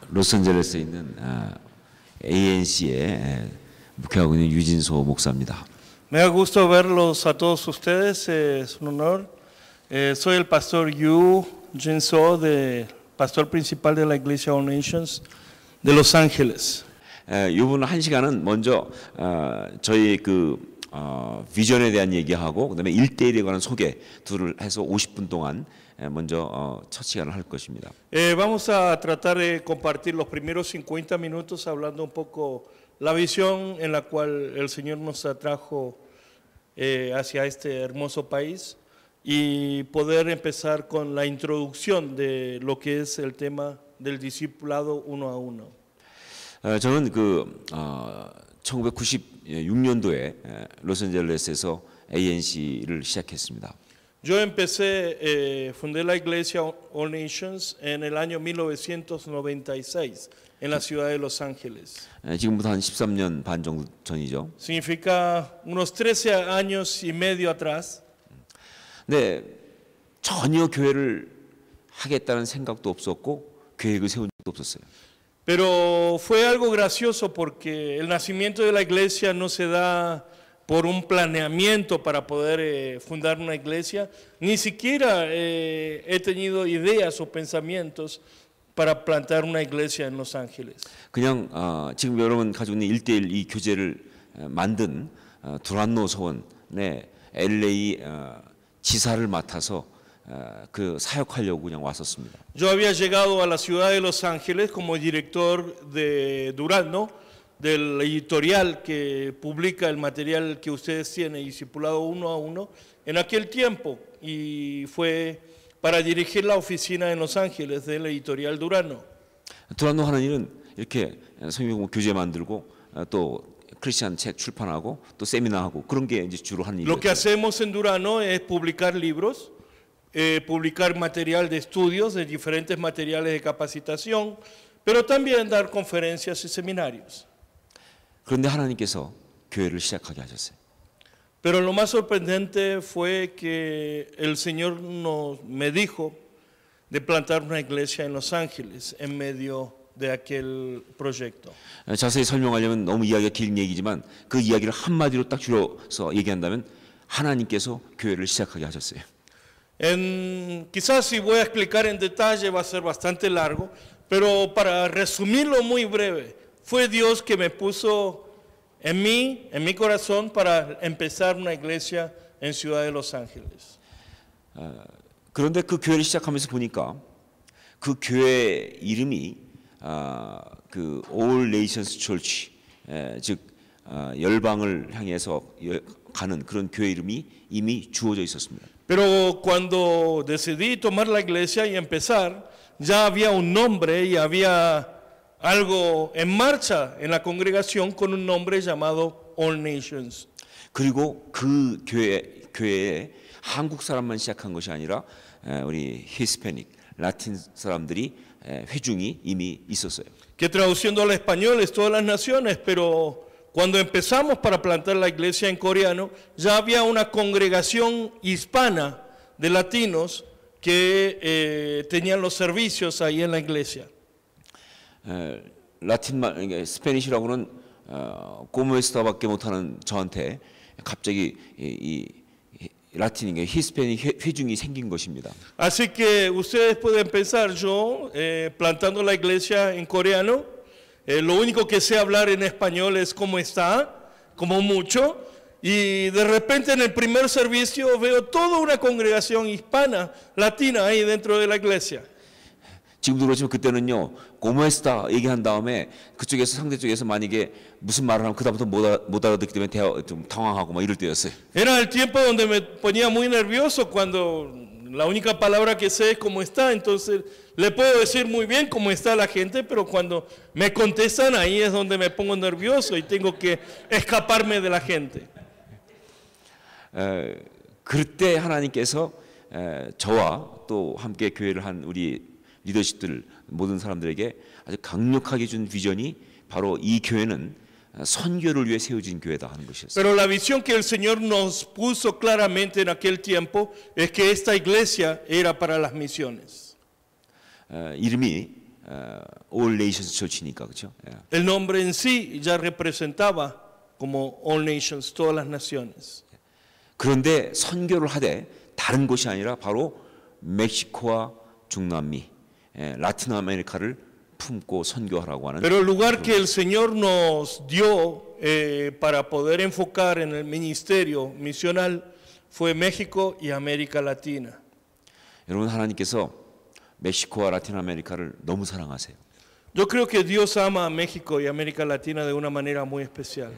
로스앤젤레스에 있는 ANC에 목회하고 있는 유진소 목사입니다. Me da gusto verlos a todos ustedes, es un honor. Soy el pastor Yu Jin-so, pastor principal de la Iglesia All Nations de Los Ángeles. 이번 한 시간은 먼저 저희 비전에 대한 얘기하고 그다음에 1대1에 관한 소개 둘을 해서 50분 동안 먼저 첫 시간을 할 것입니다. Vamos a tratar de compartir los primeros 50 minutos hablando un poco la visión en la cual el Señor nos atrajo hacia este hermoso país y poder empezar con la introducción de lo que es el tema del discipulado uno a uno. 저는 1996년도에 로스앤젤레스에서 ANC를 시작했습니다. Yo fundé la iglesia All Nations en el año 1996 en la ciudad de Los Ángeles. 지금부터 한 13년 반 정도 전이죠. Significa unos 13 años y medio atrás. 네, 전혀 교회를 하겠다는 생각도 없었고 계획을 세운 적도 없었어요. Pero fue algo gracioso porque el nacimiento de la iglesia no se da por un planeamiento para poder fundar una iglesia, ni siquiera he tenido ideas o pensamientos para plantar una iglesia en Los Ángeles. 그냥 지금 여러분 가지고 있는 1대1 이 교제를 만든 두란노 서원의 LA 지사를 맡아서 그 사역하려고 그냥 왔었습니다. Yo había llegado a la ciudad de Los Ángeles como director de Durazno, del editorial que publica el material que ustedes tienen, discipulado uno a uno, en aquel tiempo, y fue para dirigir la oficina en Los Ángeles del editorial Durazno. 두란노 하는 일은 이렇게 성경 교재 만들고 또 크리스찬 책 출판하고 또 세미나하고 그런 게 이제 주로 하는 일이에요. Lo que hacemos en Durazno es publicar libros, publicar material de estudios, de diferentes materiales de capacitación, pero también dar conferencias y seminarios. 그런데 하나님께서 교회를 시작하게 하셨어요. Pero lo más sorprendente fue que el Señor me dijo de plantar una iglesia en Los Ángeles en medio de aquel proyecto. 자세히 설명하려면 너무 이야기가 긴 얘기지만 그 이야기를 한마디로 딱 줄여서 얘기한다면 하나님께서 교회를 시작하게 하셨어요. Quizás si voy a explicar en detalle va a ser bastante largo, pero para resumirlo muy breve, fue Dios que me puso en mi corazón para empezar una iglesia en Ciudad de Los Ángeles. 그런데 그 교회를 시작하면서 보니까 그 교회 이름이 그 All Nations Church, 즉 열방을 향해서 가는 그런 교회 이름이 이미 주어져 있었습니다. Pero cuando decidí tomar la iglesia y empezar, ya había un nombre y había algo en marcha en la congregación con un nombre llamado All Nations. 그리고 그 교회에 한국 사람만 시작한 것이 아니라 우리 히스패닉, 라틴 사람들이 회중이 이미 있었어요. Que traduciendo al español es todas las naciones, pero cuando empezamos para plantar la iglesia en coreano, ya había una congregación hispana de latinos que tenían los servicios ahí en la iglesia. 스페니시라고는 꼬모에스타밖에 못하는 저한테 갑자기 이 라틴 히스패닉 회중이 생긴 것입니다. Así que ustedes pueden pensar, yo plantando la iglesia en coreano, lo único que sé hablar en español es cómo está, como mucho, y de repente en el primer servicio veo toda una congregación hispana, latina ahí dentro de la iglesia. 지금도 그렇지만 그때는요 고모에스타 얘기한 다음에 그쪽에서 상대 쪽에서 만약에 무슨 말을 하면 그다음부터 못 알아듣기 때문에 좀 당황하고 막 이럴 때였어요. Era el tiempo donde me ponía muy nervioso cuando la única palabra que sé es cómo está, entonces le puedo decir muy bien cómo está la gente, pero cuando me contestan ahí es donde me pongo nervioso y tengo que escaparme de la gente. 그때 하나님께서 저와 또 함께 교회를 한 우리 리더십들 모든 사람들에게 아주 강력하게 준 비전이 바로 이 교회는 선교를 위해 세워진 교회다 하는 것이었어요. Pero la visión que el Señor nos puso claramente en aquel tiempo es que esta iglesia era para las misiones. 이름이 All Nations Church니까 그렇죠. 예. El nombre en sí ya representaba como All Nations, todas las naciones. 그런데 선교를 하되 다른 곳이 아니라 바로 멕시코와 중남미, 라틴 아메리카를 품고 선교하라고 하는. Pero el lugar que el Señor nos dio para poder enfocar en el ministerio misional fue México y América Latina. 여러분 하나님께서 멕시코와 라틴 아메리카를 너무 사랑하세요. Yo creo que Dios ama a México y América Latina de una manera muy especial.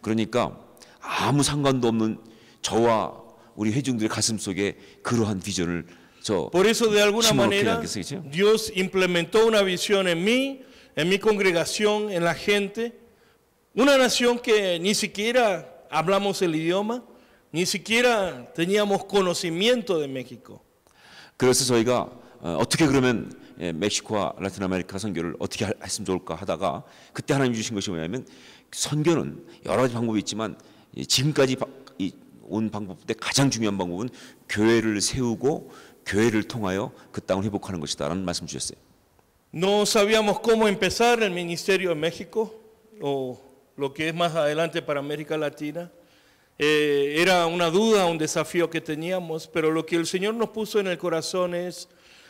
그러니까 아무 상관도 없는 저와 우리 회중들의 가슴 속에 그러한 비전을 Por eso de alguna manera 않겠어요? Dios implementó una visión en mí, en mi congregación, en la gente, una nación que ni siquiera hablamos el idioma, ni siquiera teníamos conocimiento de México. 그래서 저희가 어떻게 그러면 멕시코와 라틴 아메리카 선교를 어떻게 했으면 좋을까 하다가 그때 하나님 주신 것이 뭐냐면 선교는 여러 가지 방법이 있지만 지금까지 온 방법 때 가장 중요한 방법은 교회를 세우고 교회를 통하여 그 땅을 회복하는 것이다라는 말씀 주셨어요. No sabíamos cómo empezar el ministerio en México o lo que es más adelante para América Latina. Era una duda, un desafío que teníamos, pero lo que el Señor nos puso en el corazón es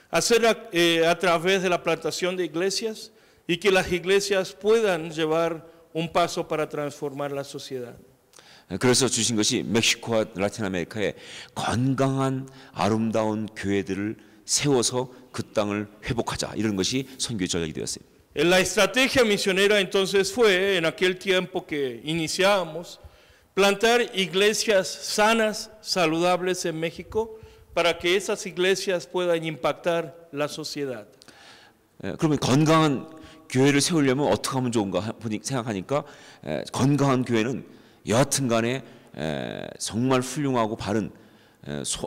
hacer a través de la plantación de iglesias y que las iglesias puedan llevar un paso para transformar la sociedad. 그래서 주신 것이 멕시코와 라틴 아메리카의 건강한 아름다운 교회들을 세워서 그 땅을 회복하자 이런 것이 선교의 전략이 되었어요. La estrategia misionera entonces fue en aquel tiempo que iniciábamos plantar iglesias sanas, saludables en México para que esas iglesias puedan impactar la sociedad. 그러면 건강한 교회를 세우려면 어떻게 하면 좋은가 생각하니까 건강한 교회는 여하튼간에 정말 훌륭하고 바른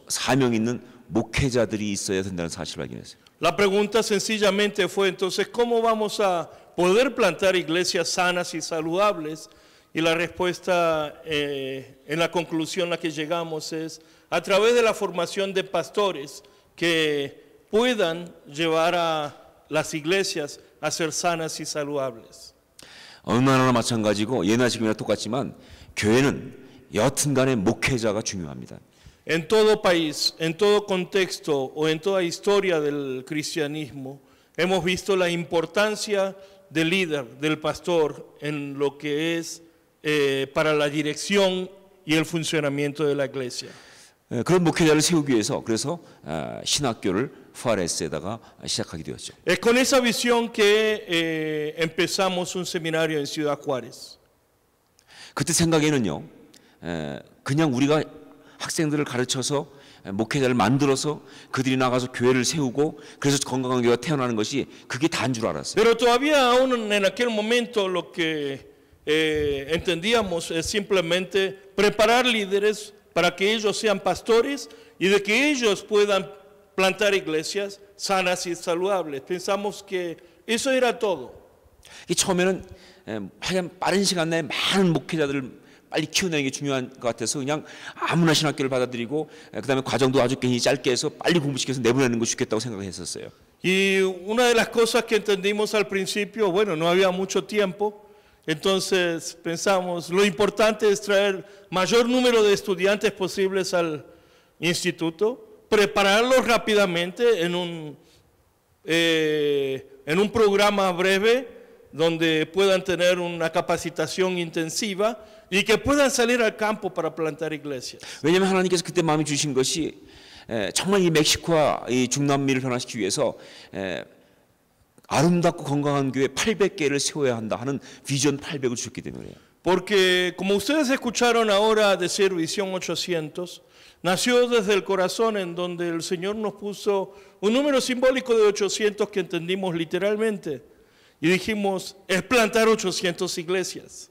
사명 있는 목회자들이 있어야 된다는 사실을 발견했어요. La pregunta sencillamente fue entonces ¿cómo vamos a poder plantar iglesias sanas y saludables? Y la respuesta en la conclusión a la que llegamos es a través de la formación de pastores que puedan llevar a las iglesias a ser sanas y saludables. 어느 나라나 마찬가지고 예나 지금이나 똑같지만 교회는 여하튼간에 목회자가 중요합니다. En todo país, en todo contexto o en toda historia del cristianismo, hemos visto la importancia del líder, del pastor, en lo que es para la dirección y el funcionamiento de la iglesia. 그런 목회자를 세우기 위해서 그래서 신학교를 FARES에다가 시작하게 되었죠. Es con esa visión que empezamos un seminario en Ciudad Juárez. 그때 생각에는요, 그냥 우리가 학생들을 가르쳐서 목회자를 만들어서 그들이 나가서 교회를 세우고 그래서 건강한 교회가 태어나는 것이 그게 다인 줄 알았어요. Pero todavía aún en aquel momento lo que entendíamos es simplemente preparar líderes para que ellos sean pastores y de que ellos puedan plantar iglesias sanas y saludables. Pensamos que eso era todo. 이 처음에는 하여간 빠른 시간 내에 많은 목회자들을 빨리 키워내는 게 중요한 것 같아서 그냥 아무나 신학교를 받아들이고 그다음에 과정도 아주 굉장히 짧게 해서 빨리 공부시켜서 내보내는 거 좋겠다고 생각했었어요. Y una de las cosas que entendimos al principio, bueno, no había mucho tiempo, entonces pensamos, lo importante es traer mayor número de estudiantes posibles al instituto, prepararlos rápidamente en un programa breve donde puedan tener una capacitación intensiva y que puedan salir al campo para plantar iglesias. 왜냐하면 하나님께서 그때 마음에 주신 것이 정말 이 멕시코와 이 중남미를 변화시키기 위해서 아름답고 건강한 교회 800개를 세워야 한다 하는 비전 800을 주셨기 때문에요. Porque como ustedes escucharon ahora decir Visión 800, nació desde el corazón en donde el Señor nos puso un número simbólico de 800 que entendimos literalmente y dijimos, es plantar 800 iglesias.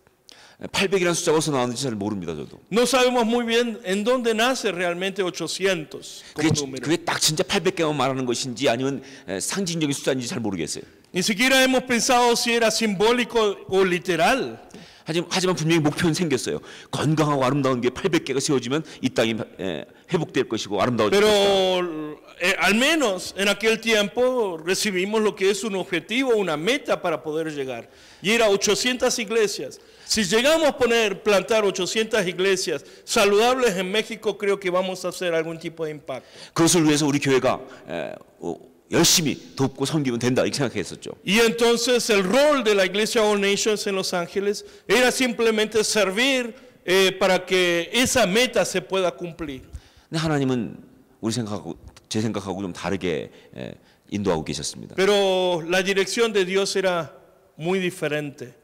800이라는 숫자가 어디서 나왔는지 잘 모릅니다, 저도. No sabemos muy bien en dónde nace realmente 800 como número. 그게 딱 진짜 800개만 말하는 것인지 아니면 상징적인 숫자인지 잘 모르겠어요. Ni siquiera hemos pensado si era simbólico o literal. 하지만 분명히 목표는 생겼어요. 건강하고 아름다운 게 800개가 세워지면 이 땅이 회복될 것이고 아름다워질 Pero 것이다. al menos en aquel tiempo recibimos lo que es un objetivo, una meta para poder llegar. Y era 800 iglesias. Si llegamos a plantar 800 iglesias saludables en México, creo que vamos a hacer algún tipo de impacto. 그것을 위해서 우리 교회가 열심히 돕고 섬기면 된다 이렇게 생각했었죠. Y entonces el rol de la iglesia All Nations en Los Ángeles era simplemente servir para que esa meta se pueda cumplir. 근데 하나님은 우리 생각하고 제 생각하고 좀 다르게 인도하고 계셨습니다. Pero la dirección de Dios era muy diferente.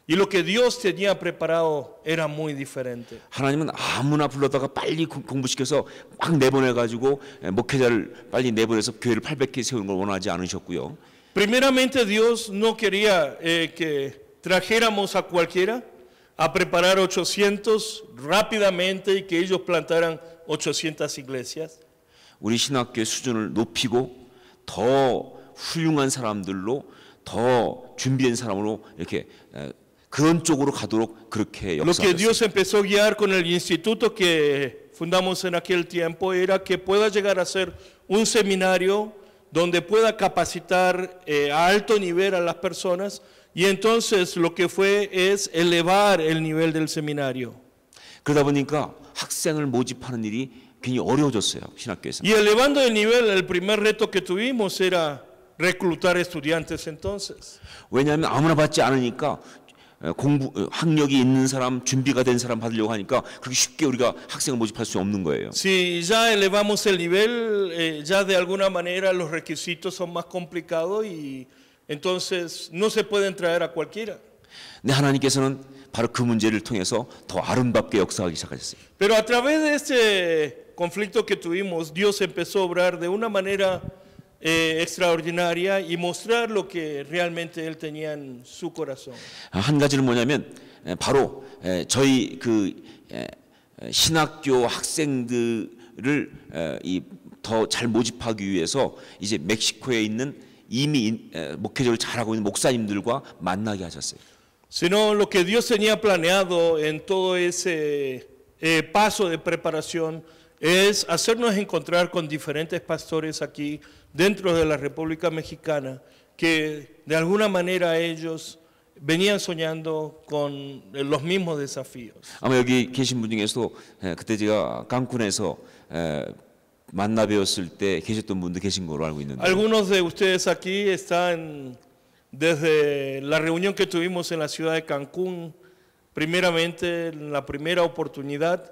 Y lo que Dios tenía preparado era muy diferente. 하나님은 아무나 불러다가 빨리 공부시켜서 막 내보내가지고 목회자를 빨리 내보내서 교회를 800개 세우는 걸 원하지 않으셨고요. Primeramente Dios no quería que trajéramos a cualquiera a preparar 800 rápidamente y que ellos plantaran 800 iglesias. 우리 신학교의 수준을 높이고 더 훌륭한 사람들로 더 준비된 사람으로 이렇게 그런 쪽으로 가도록 그렇게 Lo que Dios 역사하셨어요. empezó a guiar con el instituto que fundamos en aquel tiempo era que pueda llegar a ser un seminario donde pueda capacitar a alto nivel a las personas, y entonces lo que fue es elevar el nivel del seminario. 그러다 보니까 학생을 모집하는 일이 굉장히 어려워졌어요. 신학교에서. Y elevando el nivel, el primer reto que tuvimos era reclutar estudiantes entonces. 왜냐하면 아무나 받지 않으니까 학력이 있는 사람, 준비가 된 사람 받으려고 하니까 그렇게 쉽게 우리가 학생을 모집할 수 없는 거예요. Si ya elevamos el nivel, ya de alguna manera los requisitos son más complicados y entonces no se pueden traer a cualquiera. 근데 하나님께서는 바로 그 문제를 통해서 더 아름답게 역사하기 시작하셨어요. Pero a través de este conflicto que tuvimos, Dios empezó a obrar de una manera extraordinaria y mostrar lo que realmente Él tenía en su corazón. 한 가지는 뭐냐면 바로 저희 그 신학교 학생들을 더 잘 모집하기 위해서 이제 멕시코에 있는 이미 목회적을 잘하고 있는 목사님들과 만나게 하셨어요. Sino lo que Dios tenía planeado en todo ese paso de preparación es hacernos encontrar con diferentes pastores aquí dentro de la República Mexicana que de alguna manera ellos venían soñando con los mismos desafíos. 아마 여기 계신 분 중에서도 그때 제가 깐쿤에서 만나 뵈었을 때 계셨던 분도 계신 걸로 알고 있는데. Algunos de ustedes aquí están desde la reunión que tuvimos en la ciudad de Cancún, primeramente en la primera oportunidad.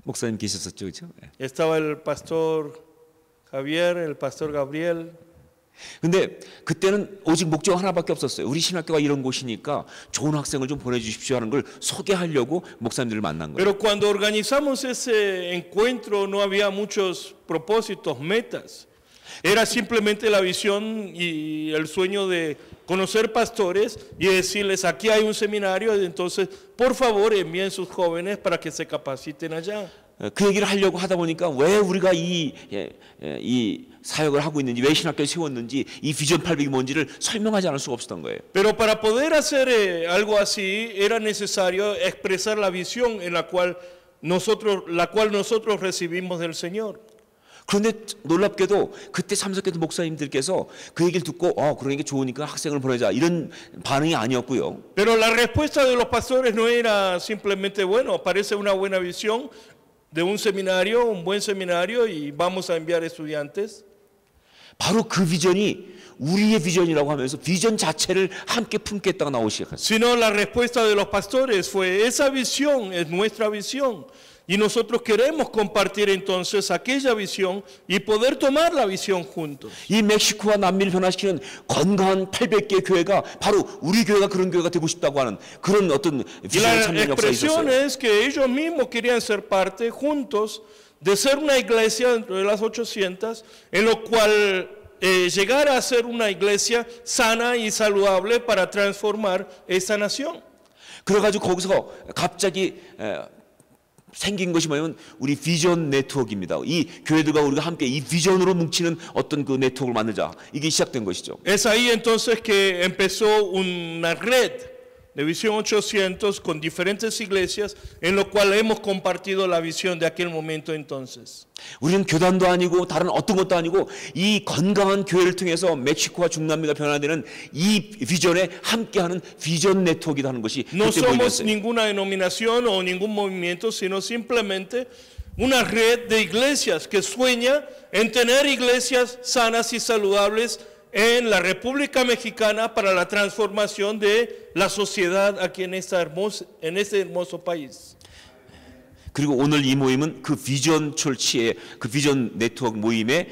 목사님 계셨었죠, 그렇죠? Estaba el pastor Javier, el pastor Gabriel. 근데 그때는 오직 목적 하나밖에 없었어요. 우리 신학교가 이런 곳이니까 좋은 학생을 좀 보내주십시오 하는 걸 소개하려고 목사님들을 만난 거예요. Pero cuando organizamos ese encuentro no había muchos propósitos, metas. Era simplemente la visión y el sueño de conocer pastores y decirles, aquí hay un seminario, entonces por favor envíen sus jóvenes para que se capaciten allá. 그 얘기를 하려고 하다 보니까 왜 우리가 이 사역을 하고 있는지, 왜 신학교를 세웠는지, 이 비전 800이 뭔지를 설명하지 않을 수가 없었던 거예요. Pero para poder hacer algo así era necesario expresar la visión en la cual nosotros recibimos del Señor. 그런데 놀랍게도 그때 참석했던 목사님들께서 그 얘기를 듣고 그러니까 좋으니까 학생을 보내자 이런 반응이 아니었고요. Pero la respuesta de los pastores no era simplemente, bueno, parece una buena visión de un seminario, un buen seminario y vamos a enviar estudiantes. 바로 그 비전이 우리의 비전이라고 하면서 비전 자체를 함께 품겠다가 나오기 시작했어요. Sino la respuesta de los pastores fue, esa visión es nuestra visión. Y nosotros queremos compartir entonces aquella visión y poder tomar la visión juntos. 이 멕시코와 남미를 변화시키는 건강한 800개 교회가 바로 우리 교회가 그런 교회가 되고 싶다고 하는 그런 어떤 Y 비전을 la 찾는 역사가 expresión 있었어요. es que ellos mismos querían ser parte juntos de ser una iglesia dentro de las 800, en lo cual llegar a ser una iglesia sana y saludable para transformar esta nación. 그래가지고 거기서 갑자기 생긴 것이 뭐냐면 우리 비전 네트워크입니다. 이 교회들과 우리가 함께 이 비전으로 뭉치는 어떤 그 네트워크를 만들자. 이게 시작된 것이죠. Es ahí entonces que empezó una red de Visión 800 con diferentes iglesias en lo cual hemos compartido la visión de aquel momento entonces. 우리는 교단도 아니고 다른 어떤 것도 아니고 이 건강한 교회를 통해서 멕시코와 중남미가 변화되는 이 비전에 함께하는 비전 네트워크이다 하는 것이 No 그때 somos 보이었어요. ninguna denominación o ningún movimiento, sino simplemente una red de iglesias que sueña en tener iglesias sanas y saludables en la República Mexicana para la transformación de la sociedad aquí en este hermoso país. 그리고 오늘 이 모임은 그 비전 철치의 그 비전 네트워크 모임의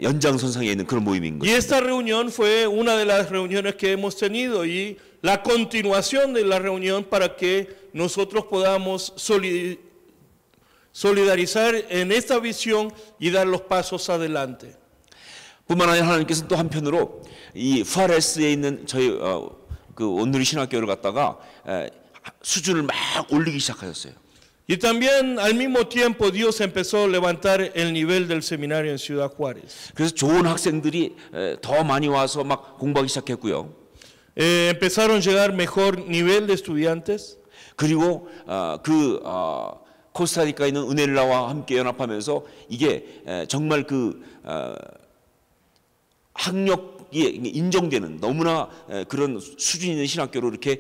연장선상에 있는 그런 모임인 Y 거죠. esta reunión fue una de las reuniones que hemos tenido y la continuación de la reunión para que nosotros podamos solidarizar en esta visión y dar los pasos adelante. 뿐만 아니라 하나님께서는 또 한편으로 이 후아레스에 있는 저희 그 온누리 신학교를 갖다가 수준을 막 올리기 시작하셨어요. Y también al mismo tiempo Dios empezó a levantar el nivel del seminario en Ciudad Juárez. 그래서 좋은 학생들이 더 많이 와서 막 공부하기 시작했고요. Empezaron a llegar mejor nivel de estudiantes. 그리고 코스타리카에 있는 은헬라와 함께 연합하면서 이게 정말 그 학력이 인정되는 너무나 그런 수준 있는 신학교로 이렇게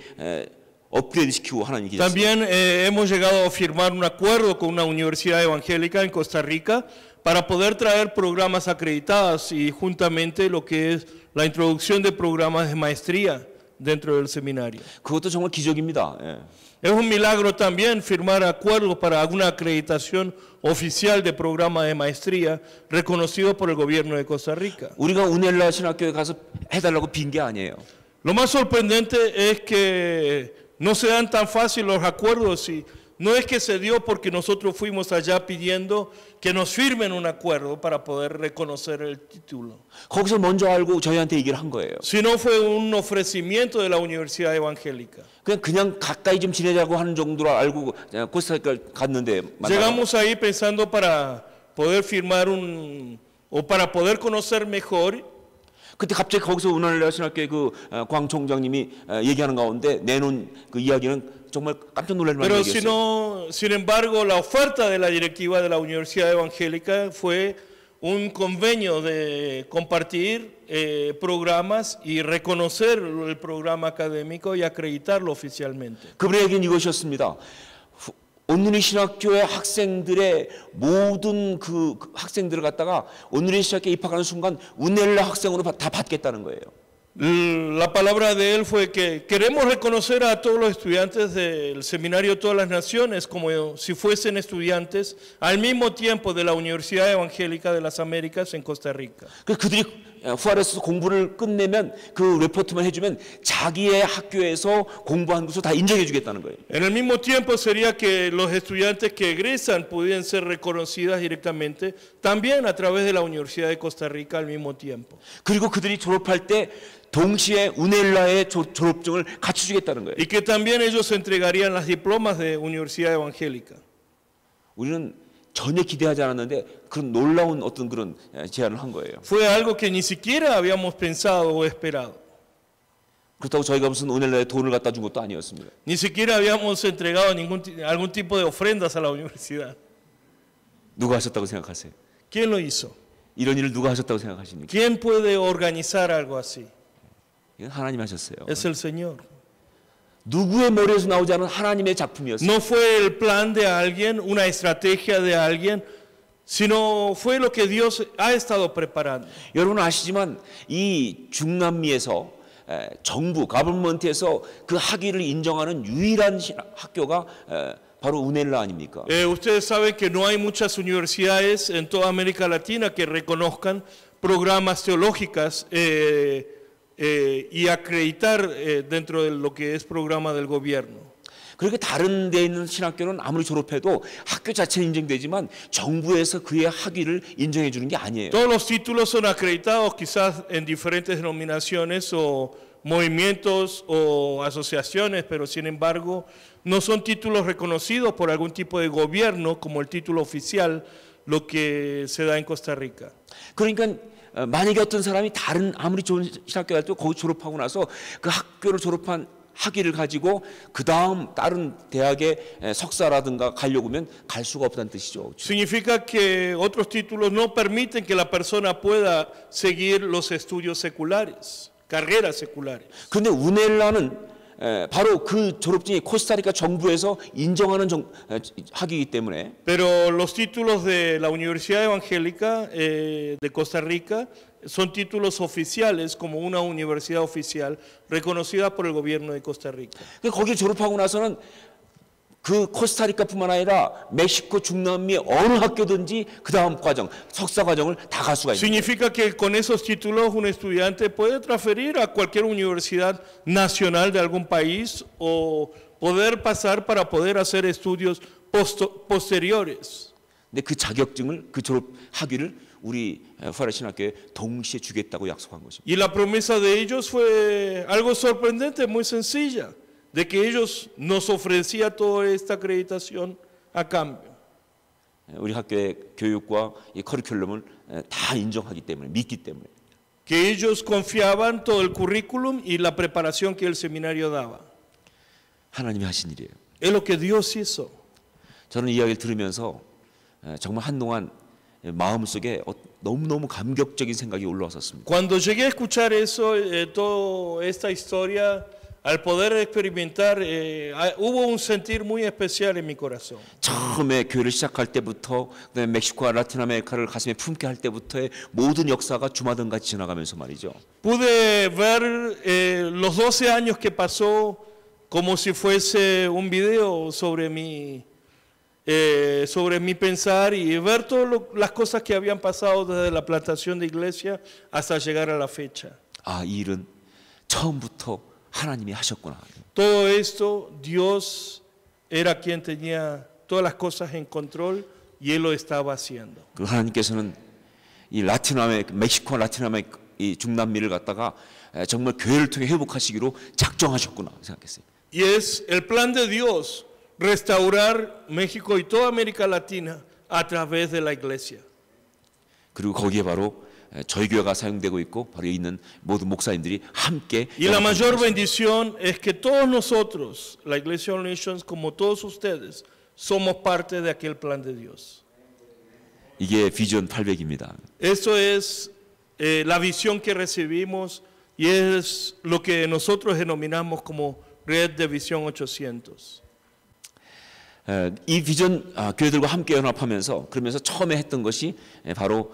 업그레이드 시키고 하나님 계셨어요. También hemos llegado a firmar un acuerdo con una universidad evangélica en Costa Rica para poder traer programas acreditados y juntamente lo que es la introducción de programas de maestría dentro del seminario. 그것도 정말 기적입니다. 예. Es un milagro también firmar acuerdos para alguna acreditación oficial de programa de maestría reconocido por el gobierno de Costa Rica. 우리가 은헬라 신학교에 가서 해달라고 빈 게 아니에요. Lo más sorprendente es que no se dan tan fácil los acuerdos y no es que se dio porque nosotros fuimos allá pidiendo que nos firmen un acuerdo para poder reconocer el título. 거기서 먼저 알고 저희한테 얘기를 한 거예요. Sino fue un ofrecimiento de la Universidad Evangélica. 그냥 가까이 좀 지내자고 하는 정도로 알고 코스타리카 갔는데 Llegamos ahí pensando para poder firmar o para poder conocer mejor. 그때 갑자기 거기서 은혜라 신학교의 광 총장님이 얘기하는 가운데 내놓은 그 이야기는 정말 깜짝 놀랄 만한 Pero 얘기였어요. sin embargo, la oferta de la directiva de la Universidad Evangélica fue un convenio de compartir programas y reconocer el programa académico y acreditarlo oficialmente. 그분의 얘기는 이것이었습니다. 온누리 신학교의 학생들의 모든 그 학생들을 갖다가 온누리 신학교에 입학하는 순간 은혜라 학생으로 다 받겠다는 거예요. La palabra de él fue que queremos reconocer a todos los estudiantes del Seminario de Todas las Naciones como si fuesen estudiantes al mismo tiempo de la Universidad Evangélica de las Américas en Costa Rica. 그들이 후아레스 공부를 끝내면 그 레포트만 해주면 자기의 학교에서 공부한 것을 다 인정해 주겠다는 거예요. En el mismo tiempo sería que los estudiantes que egresan pudieran ser reconocidas directamente también a través de la Universidad de Costa Rica al mismo tiempo. 그리고 그들이 졸업할 때 동시에 은헬라의 졸업증을 같이 주겠다는 거예요. Y que también ellos entregarían las diplomas de Universidad Evangélica. 우리는 전혀 기대하지 않았는데 그런 놀라운 어떤 그런 제안을 한 거예요. Fue algo que ni siquiera habíamos pensado o esperado. 그렇다고 저희가 무슨 은헬라에 돈을 갖다 준 것도 아니었습니다. Ni siquiera habíamos entregado algún tipo de ofrendas a la universidad. 누가 하셨다고 생각하세요? ¿Quién lo hizo? 이런 일을 누가 하셨다고 생각하십니까? ¿Quién puede organizar algo así? 이건 하나님 하셨어요. Es el Señor. 누구의 머리에서 나오지 않은 하나님의 작품이었어요. No fue el plan de alguien, una estrategia de alguien, sino fue lo que Dios ha estado preparando. 여러분 아시지만 이 중남미에서 정부, 가버먼트에서 그 학위를 인정하는 유일한 학교가 바로 은헬라 아닙니까? Ustedes saben que no hay muchas universidades en toda América Latina que reconozcan programas teológicos y acreditar dentro de lo que es programa del gobierno. 그렇게 다른 데 있는 신학교는 아무리 졸업해도 학교 자체는 인정되지만 정부에서 그의 학위를 인정해 주는 게 아니에요. Todos los títulos son acreditados quizás en diferentes denominaciones o movimientos o asociaciones, pero sin embargo no son títulos reconocidos por algún tipo de gobierno como el título oficial, lo que se da en Costa Rica. 그러니까 만약에 어떤 사람이 다른 아무리 좋은 신학교 갈 때 거기 졸업하고 나서 그 학교를 졸업한 학위를 가지고 그 다음 다른 대학에 석사라든가 가려고 하면 갈 수가 없다는 뜻이죠. Significa que otros títulos no permiten que la persona pueda seguir los estudios seculares, carreras seculares. 그런데 우넬라는 바로 그 졸업증이 코스타리카 정부에서 인정하는 학위이기 때문에 Pero los títulos de la Universidad Evangélica de Costa Rica son títulos oficiales como una universidad oficial reconocida por el gobierno de Costa Rica. 거기 졸업하고 나서는 그 코스타리카뿐만 아니라 멕시코 중남미 어느 학교든지 그 다음 과정, 석사 과정을 다 갈 수가 있는 거예요. Significa que con esos títulos un estudiante puede transferir a cualquier universidad nacional de algún país o poder pasar para poder hacer estudios posteriores. 근데 그 자격증을, 그 졸업 학위를 우리 후아라 신학교에 동시에 주겠다고 약속한 것입니다. Y la promesa de ellos fue algo sorprendente, muy sencilla, de que ellos nos ofrecían toda esta acreditación a cambio. 우리 학교의 교육과 이 커리큘럼을 다 인정하기 때문에, 믿기 때문에. Que ellos confiaban todo el currículum y la preparación que el seminario daba. 하나님이 하신 일이에요. Es lo que Dios hizo. 저는 이 이야기를 들으면서 정말 한동안 마음속에 너무너무 감격적인 생각이 올라왔었습니다. Cuando llegué a escuchar eso, toda esta historia, al poder experimentar, hubo un sentir muy especial en mi corazón. 처음에 교회를 시작할 때부터 그다음에 멕시코와 라틴 아메리카를 가슴에 품게 할 때부터의 모든 역사가 주마등같이 지나가면서 말이죠. Pude ver los 12 años que pasó como si fuese un video sobre mi pensar y ver todas las cosas que habían pasado desde la plantación de iglesia hasta llegar a la fecha. 아, 이 일은 처음부터 하나님이 하셨구나. Todo esto, Dios era quien tenía todas las cosas en control y Él lo estaba haciendo. 그 하나님께서는 이 라틴 아메리카, 멕시코와 라틴 아메리카 이 중남미를 갖다가 정말 교회를 통해 회복하시기로 작정하셨구나 생각했어요. Y es el plan de Dios restaurar México y toda América Latina a través de la iglesia. 그리고 거기에 바로 저희 교회가 사용되고 있고 바로 여기 있는 모든 목사님들이 함께. Y la mayor bendición es que todos nosotros, la Iglesia All Nations, como todos ustedes, somos parte de aquel plan de Dios. 이게 비전 800입니다. Eso es la visión que recibimos y es lo que nosotros denominamos como Red de Visión 800. 이 비전 교회들과 함께 연합하면서 그러면서 처음에 했던 것이 바로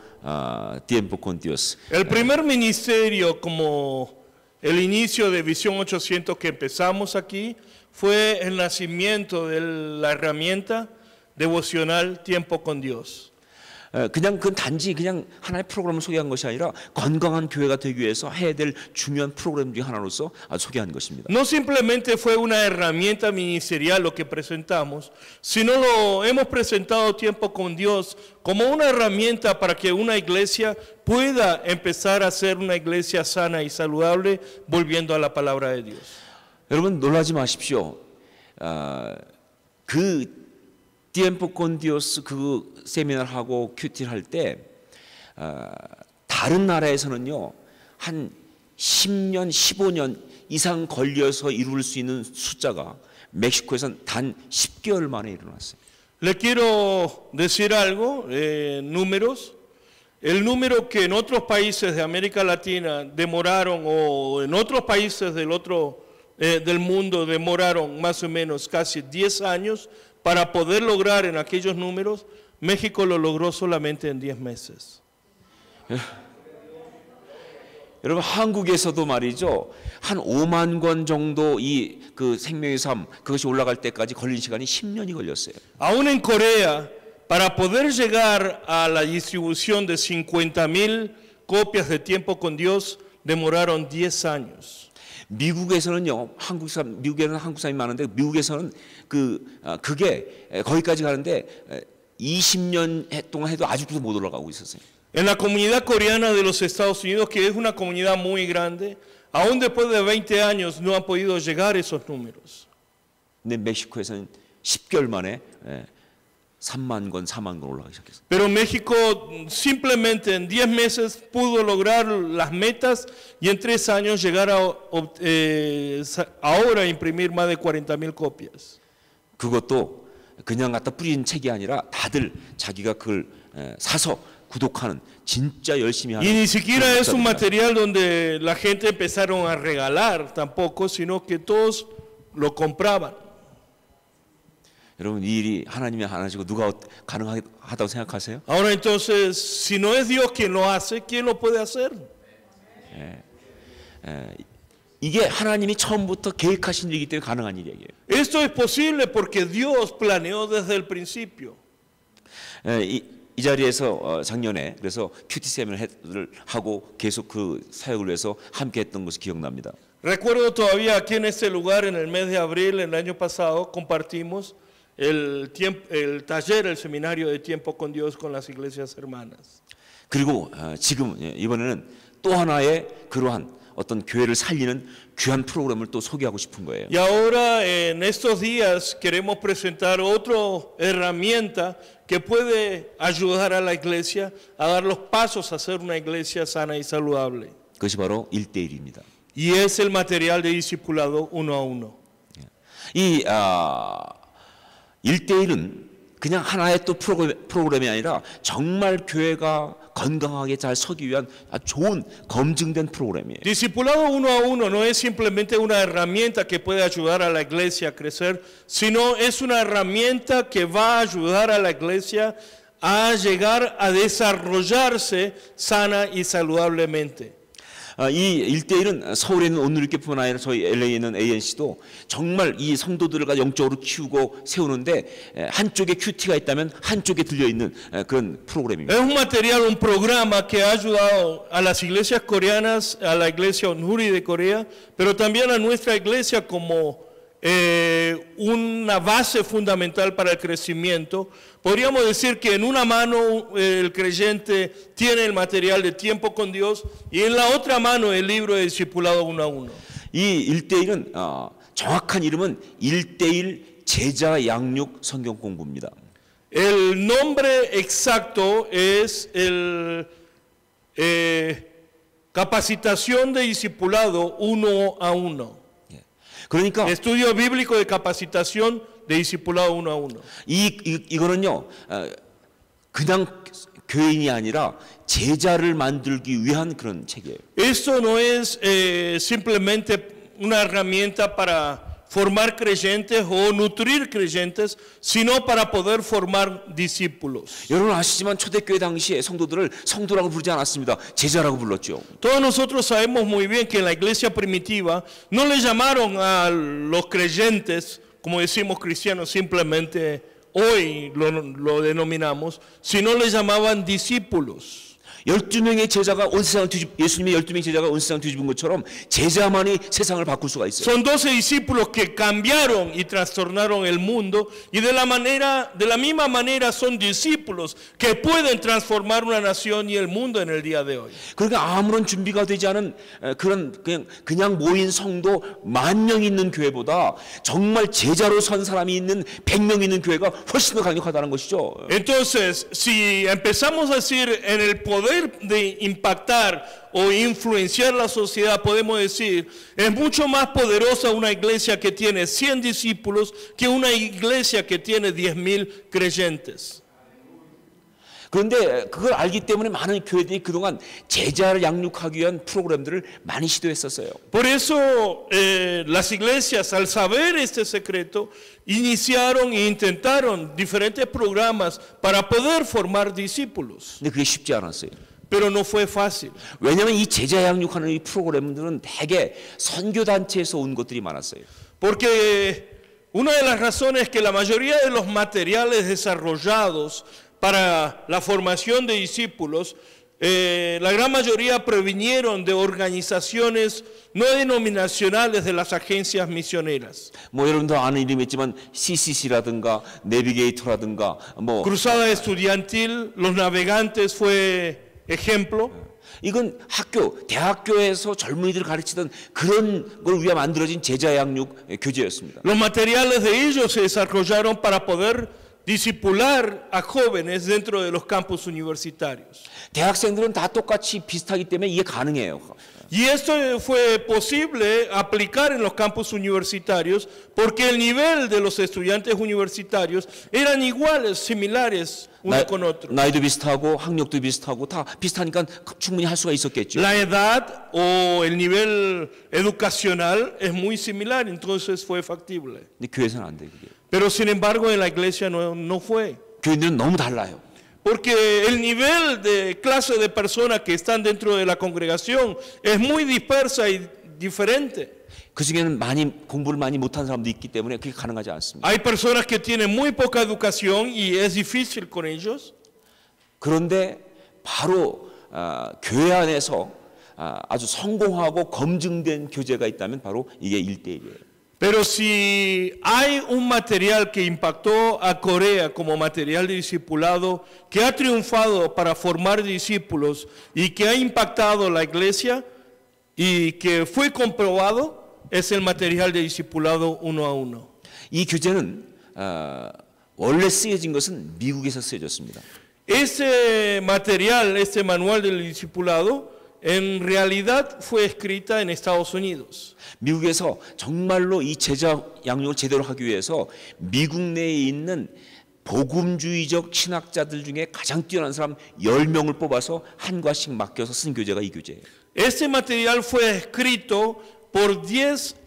Tiempo con Dios. El primer ministerio como el inicio de Visión 800 que empezamos aquí fue el nacimiento de la herramienta devocional Tiempo con Dios. 그냥 그 단지 그냥 하나의 프로그램을 소개한 것이 아니라 건강한 교회가 되기 위해서 해야 될 중요한 프로그램 중 하나로서 소개한 것입니다. No simplemente fue una herramienta ministerial lo que presentamos, sino lo hemos presentado Tiempo con Dios como una herramienta para que una iglesia pueda empezar a ser una iglesia sana y saludable volviendo a la palabra de Dios. 여러분 놀라지 마십시오. 그 Tiempo con Dios 그 세미나를 하고 큐티를 할 때 다른 나라에서는요 한 10년, 15년 이상 걸려서 이룰 수 있는 숫자가 멕시코에서는 단 10개월 만에 일어났어요. Le quiero decir algo, números. El número que en otros países de América Latina demoraron o en otros países del mundo demoraron más o menos casi 10 años para poder lograr en aquellos números, México lo logró solamente en 10 meses. 여러분 한국에서도 말이죠 한 5만 권 정도 이 그 생명의 삶 그것이 올라갈 때까지 걸린 시간이 10년이 걸렸어요. Aún en Corea, para poder llegar a la distribución de 50,000 copias de Tiempo con Dios, demoraron 10 años. 미국에서는요, 미국에는 한국 사람이 많은데 미국에서는 그게 거기까지 가는데 20년 동안 해도 아직도 못 올라가고 있었어요. En la comunidad coreana de los Estados Unidos, que es una comunidad muy grande, aún después de 20 años no han podido llegar a esos números. 근데 멕시코에서는 10개월 만에 3만 권, 4만 권 올라가기 시작했어요. Pero México simplemente en 10 meses pudo lograr las metas y en 3 años llegar a ahora imprimir más de 40,000 copias. 그것도 그냥 갖다 뿌린 책이 아니라 다들 자기가 그걸 사서 구독하는 진짜 열심히 하는. Y ni siquiera es un material donde la gente empezaron a regalar tampoco, sino que todos lo compraban. 여러분 이 일이 하나님이 안 하시고 누가 가능하다고 생각하세요? Ahora entonces, si no es Dios quien lo hace, ¿quién lo puede hacer? 이게 하나님이 처음부터 계획하신 일이기 때문에 가능한 일이에요. Esto es posible porque Dios planeó desde el principio. 이 자리에서 작년에 그래서 큐티 세미나를 하고 계속 그 사역을 위해서 함께했던 것이 기억납니다. Recuerdo todavía aquí en este lugar, en el mes de abril, el año pasado, compartimos el taller, el seminario de tiempo con Dios con las iglesias hermanas. 그리고 지금 이번에는 또 하나의 그러한 어떤 교회를 살리는 귀한 프로그램을 또 소개하고 싶은 거예요. Y ahora en estos días queremos presentar otra herramienta que puede ayudar a la iglesia a dar los pasos a ser una iglesia sana y saludable. 그것이 바로 1:1입니다. Y es el material de discipulado uno a uno. 이 1:1은 그냥 하나의 또 프로그램이 아니라 정말 교회가 건강하게 잘 서기 위한 아주 좋은 검증된 프로그램이에요. Discipulado uno a uno no es simplemente una herramienta que puede ayudar a la iglesia a crecer, sino es una herramienta que va a ayudar a la iglesia a llegar a desarrollarse sana y saludablemente. 이 1:1은 서울에 있는 온누리교회뿐만 아니라 저희 LA에 있는 ANC도 정말 이 성도들을 영적으로 키우고 세우는데 한쪽에 큐티가 있다면 한쪽에 들려있는 그런 프로그램입니다. Es un material, un programa que ha ayudado a las iglesias coreanas, a la iglesia Onuri de Corea, pero también a nuestra iglesia como una base fundamental para el crecimiento. Podríamos decir que en una mano el creyente tiene el material de tiempo con Dios y en la otra mano el libro de discipulado uno a uno. 이 1:1은 정확한 이름은 1:1 제자 양육 성경 공부입니다. El nombre exacto es el capacitación de discipulado uno a uno. 그러니까 Estudio bíblico de capacitación de discipulado uno a uno. 이거는요 그냥 교인이 아니라 제자를 만들기 위한 그런 책이에요. Esto no es simplemente una herramienta para formar creyentes o nutrir creyentes, sino para poder formar discípulos. 여러분 아시지만 초대교회 당시에 성도들을 성도라고 부르지 않았습니다. 제자라고 불렀죠. Todos nosotros sabemos muy bien que en la iglesia primitiva no le llamaron a los creyentes, como decimos cristianos, simplemente hoy lo denominamos, sino le llamaban discípulos. 12명의 제자가 온 세상을 예수님의 12명의 제자가 온 세상을 뒤집은 것처럼 제자만이 세상을 바꿀 수가 있어요. Son 12 discípulos que cambiaron y trastornaron el mundo y de la misma manera son discípulos que pueden transformar una nación y el mundo en el día de hoy. 그러니까 아무런 준비가 되지 않은 그냥 모인 성도 10,000명 있는 교회보다 정말 제자로 선 사람이 있는 100명 있는 교회가 훨씬 더 강력하다는 것이죠. Entonces, si empezamos a decir en el poder de impactar o influenciar la sociedad, podemos decir, es mucho más poderosa una iglesia que tiene 100 discípulos que una iglesia que tiene 10,000 creyentes. 그런데 그걸 알기 때문에 많은 교회들이 그동안 제자를 양육하기 위한 프로그램들을 많이 시도했었어요. Por eso las iglesias, al saber este secreto, iniciaron e intentaron diferentes programas para poder formar discípulos. 근데 그게 쉽지 않았어요. Pero no fue fácil. 왜냐하면 이 제자 양육하는 이 프로그램들은 대개 선교단체에서 온 것들이 많았어요. Porque una de las razones es que la mayoría de los materiales desarrollados para la formación de discípulos, la gran mayoría provinieron de organizaciones no denominacionales de las agencias misioneras. 뭐 여러분도 아는 이름이 있지만 CCC라든가 내비게이터라든가 뭐 Cruzada Estudiantil, Los Navegantes fue ejemplo. 이건 대학교에서 젊은이들을 가르치던 그런 걸 위해 만들어진 제자 양육 교재였습니다. Los materiales de ellos se desarrollaron para poder discipular a jóvenes dentro de los campus universitarios. 대학생들은 다 똑같이 비슷하기 때문에 이게 가능해요. Y esto fue posible aplicar en los campus universitarios porque el nivel de los estudiantes universitarios eran iguales, similares uno con otro. 나이도 비슷하고 학력도 비슷하고 다 비슷하니까 충분히 할 수가 있었겠죠. La edad o el nivel educacional es muy similar, entonces fue factible. 근데 교회에서는 안 돼, 그게. Pero sin embargo en la iglesia no fue. 교인들은 너무 달라요. Porque el nivel de clase de personas que están dentro de la congregación es muy dispersa y diferente. 그 중에는 공부를 많이 못한 사람도 있기 때문에 그게 가능하지 않습니다. Hay personas que tienen muy poca educación y es difícil con ellos. 그런데 바로 교회 안에서 아주 성공하고 검증된 교제가 있다면 바로 이게 1:1이에요. Pero si hay un material que impactó a Corea como material de discipulado, que ha triunfado para formar discípulos y que ha impactado la iglesia y que fue comprobado, es el material de discipulado 1 a 1. 이 교재는 원래 쓰여진 것은 미국에서 쓰여졌습니다. Este material, este manual del discipulado, en realidad fue escrita en Estados Unidos. 미국에서 정말로 이 제자 양육을 제대로 하기 위해서 미국 내에 있는 복음주의적 신학자들 중에 가장 뛰어난 사람 10명을 뽑아서 한 과씩 맡겨서 쓴 교재가 이 교재예요. Este material fue escrito por 10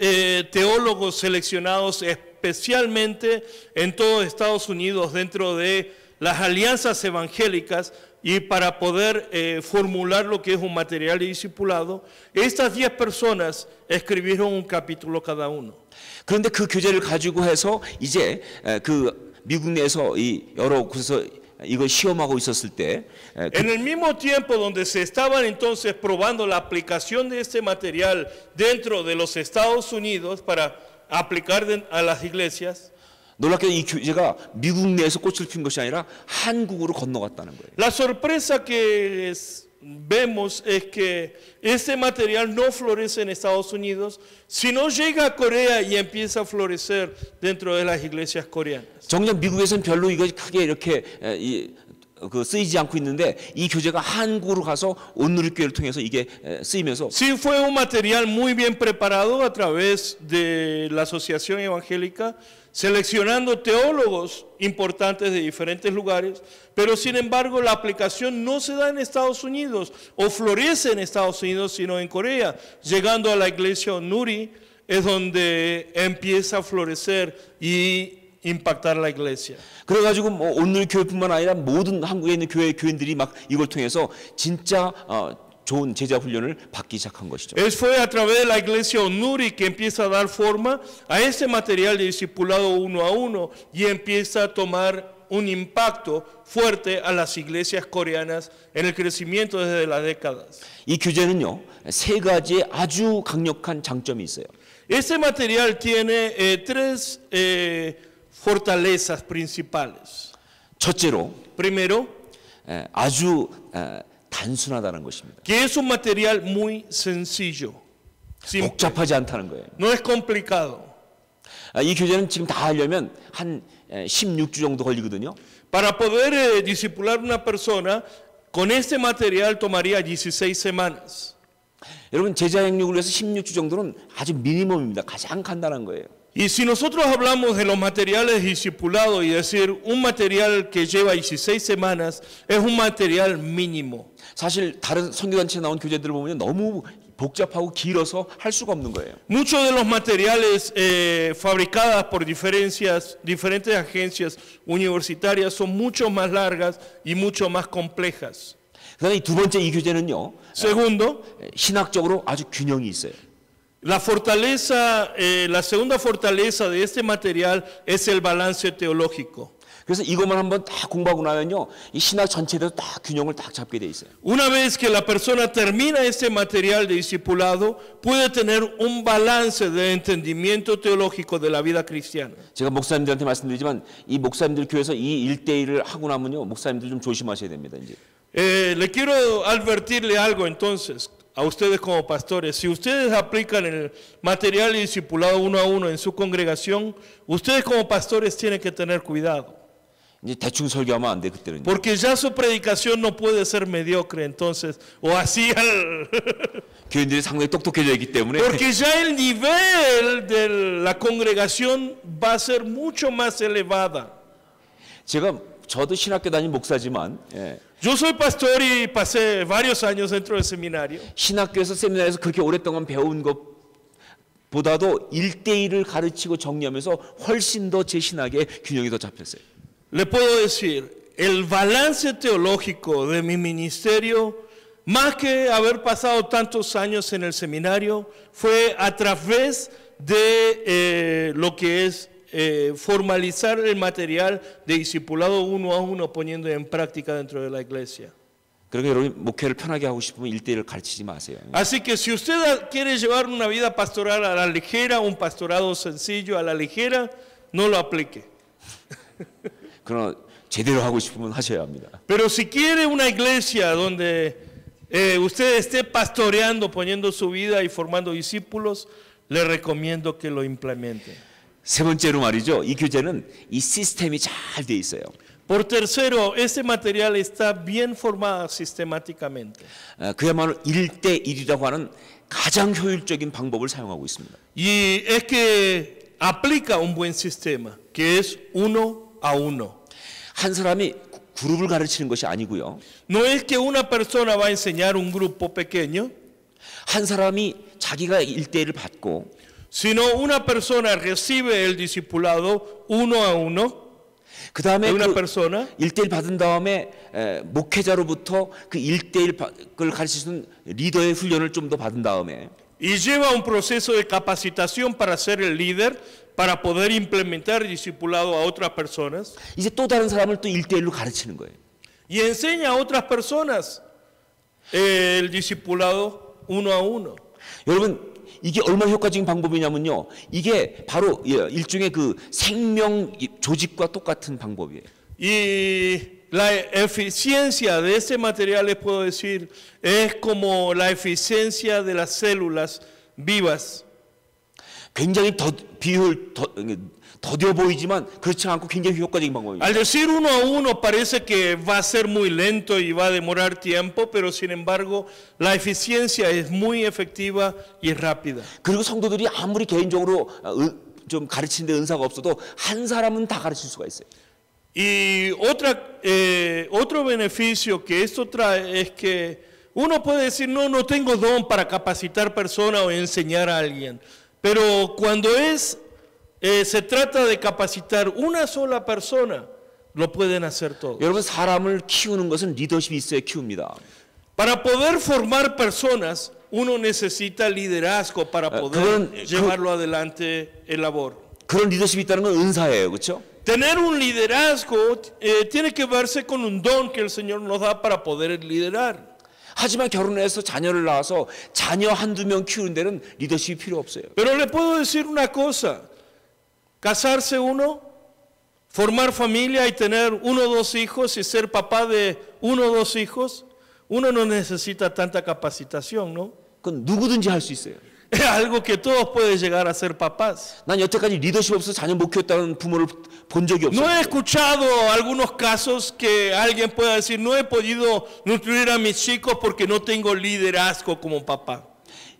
teólogos seleccionados especialmente en todo Estados Unidos dentro de las alianzas evangélicas. Y para poder formular lo que es un material de discipulado, estas 10 personas escribieron un capítulo cada uno. 그런데 그 교재를 가지고 해서 이제 그 미국 내에서 이 여러 곳에서 이걸 시험하고 있었을 때 En el mismo tiempo donde se estaban entonces probando la aplicación de este material dentro de los Estados Unidos para aplicar a las iglesias, 놀랍게도 이 교재가 미국 내에서 꽃을 핀 것이 아니라 한국으로 건너갔다는 거예요. La sorpresa que vemos es que este material no florece en Estados Unidos, sino llega a Corea y empieza a florecer dentro de las iglesias coreanas. 정작 미국에서는 별로 이거 크게 이렇게 쓰이지 않고 있는데 이 교재가 한국으로 가서 온누리교회를 통해서 이게 쓰이면서 Sí, fue un material muy bien preparado a través de la Asociación Evangélica, seleccionando teólogos importantes de diferentes lugares, pero sin embargo la aplicación no se da en Estados Unidos o florece en Estados Unidos, sino en Corea. Llegando a la iglesia Onuri es donde empieza a florecer y impactar la iglesia. 그래가지고 뭐 온누리 교회뿐만 아니라 모든 한국에 있는 교인들이 막 이걸 통해서 진짜 좋은 제자 훈련을 받기 시작한 것이죠. Fue a través de la iglesia Onuri que empieza a dar forma a este material de discipulado 1 a 1 y empieza a tomar un impacto fuerte a las iglesias coreanas en el crecimiento desde las décadas. 이 교재는요, 세 가지의 아주 강력한 장점이 있어요. Este material tiene tres fortalezas principales. 첫째로, Primero, 아주 단순하다는 것입니다. que es un material muy sencillo. Simple. 복잡하지 않다는 거예요. No es complicado. 이 교재는 지금 다 하려면 한 16주 정도 걸리거든요. Para poder discipular una persona, con este material tomaría 16 semanas. 여러분 제자 양육을 위해서 16주 정도는 아주 미니멈입니다. 가장 간단한 거예요. Y si nosotros hablamos de los materiales discipulados y decir un material que lleva 16 semanas, es un material mínimo. 사실 다른 선교단체에 나온 교재들을 보면 너무 복잡하고 길어서 할 수가 없는 거예요. Muchos de los materiales fabricadas por diferentes agencias universitarias son mucho más largas y mucho más complejas. 그다음에 두 번째 이 교재는요. Segundo, 신학적으로 아주 균형이 있어요. la segunda fortaleza de este material es el balance teológico. 그래서 이것만 한번 딱 공부하고 나면요, 이 신학 전체에 대해서 딱 균형을 딱 잡게 돼 있어요. Una vez que la persona termina este material de discipulado, puede tener un balance de entendimiento teológico de la vida cristiana. 제가 목사님들한테 말씀드리지만 이 목사님들 교회에서 이 1:1을 하고 나면요, 목사님들 좀 조심하셔야 됩니다. 이제. Le quiero advertirle algo entonces a ustedes como pastores. Si ustedes aplican el material de discipulado 1 a 1 en su congregación, ustedes como pastores tienen que tener cuidado. 이제 대충 설교하면 안 돼 그때는. Porque ya su predicación no puede ser mediocre, entonces, o así al... 교인들이 상당히 똑똑해져 있기 때문에 Porque ya el nivel de la congregación va a ser mucho más elevada. 저도 신학교 다닌 목사지만 Yo soy pastor y pasé varios años dentro del seminario. 신학교에서 세미나에서 그렇게 오랫동안 배운 것보다도 1대1을 가르치고 정리하면서 훨씬 더 제 신학의 균형이 더 잡혔어요. Le puedo decir, el balance teológico de mi ministerio, más que haber pasado tantos años en el seminario, fue a través de lo que es formalizar el material de discipulado uno a uno, poniendo en práctica dentro de la iglesia. 그러니까 여러분 목회를 편하게 하고 싶으면 1대1을 가르치지 마세요. Así que si usted quiere llevar una vida pastoral a la ligera, un pastorado sencillo a la ligera, no lo aplique. 그러나 제대로 하고 싶으면 하셔야 합니다. Pero si quiere una iglesia donde usted esté pastoreando, poniendo su vida y formando discípulos, le recomiendo que lo implemente. 세 번째로 말이죠. 이 교재는 이 시스템이 잘 돼 있어요. Por tercero, este material está bien formado sistemáticamente. 그야말로 1대1이라고 하는 가장 효율적인 방법을 사용하고 있습니다. Y es que aplica un buen sistema, que es uno a uno. 한 사람이 그룹을 가르치는 것이 아니고요. No es que una persona va a enseñar un grupo pequeño, 한 사람이 자기가 1대1을 받고 sino una persona recibe el discipulado uno a uno 그 다음에 de una persona. 1대1 받은 다음에 목회자로부터 그 1대1을 가르칠 수 있는 리더의 훈련을 좀 더 받은 다음에 Y lleva un proceso de capacitación para ser el líder, para poder implementar discipulado a otras personas. 이제 또 다른 사람을 또 1대1로 가르치는 거예요. Y enseña a otras personas el discipulado uno a uno. 여러분 이게 얼마나 효과적인 방법이냐면요. 이게 바로 일종의 그 생명 조직과 똑같은 방법이에요. Y la eficiencia de este material, les puedo decir, es como la eficiencia de las células vivas. 굉장히 더뎌 보이지만 그렇지 않고 굉장히 효과적인 방법입니다. Al decir uno a uno parece que va a ser muy lento y va a demorar tiempo, pero sin embargo la eficiencia es muy efectiva y rápida. 그리고 성도들이 아무리 개인적으로 좀 가르치는 데 은사가 없어도 한 사람은 다 가르칠 수가 있어요. Y otro beneficio que esto trae es que uno puede decir, no tengo don para capacitar personas o enseñar a alguien, pero cuando se trata de capacitar una sola persona, lo pueden hacer todos. 여러분 사람을 키우는 것은 리더십이 있어야 키웁니다. Para poder formar personas, uno necesita liderazgo para poder llevarlo adelante el labor. 그런 리더십이 있다는 건 은사예요, 그렇죠? Tener un liderazgo tiene que verse con un don que el Señor nos da para poder liderar. 하지만 결혼해서 자녀를 낳아서 자녀 한두 명 키우는 데는 리더십이 필요 없어요. Pero le puedo decir una cosa. Casarse uno, formar familia y tener uno o dos hijos y ser papá de uno o dos hijos, uno no necesita tanta capacitación, ¿no? 그건 누구든지 할 수 있어요. Es algo que todos pueden llegar a ser papás. 난 여태까지 리더십 없어서 자녀 못 키웠다는 부모를 본 적이 없어요. No he escuchado algunos casos que alguien pueda decir, no he podido nutrir a mis chicos porque no tengo liderazgo como papá.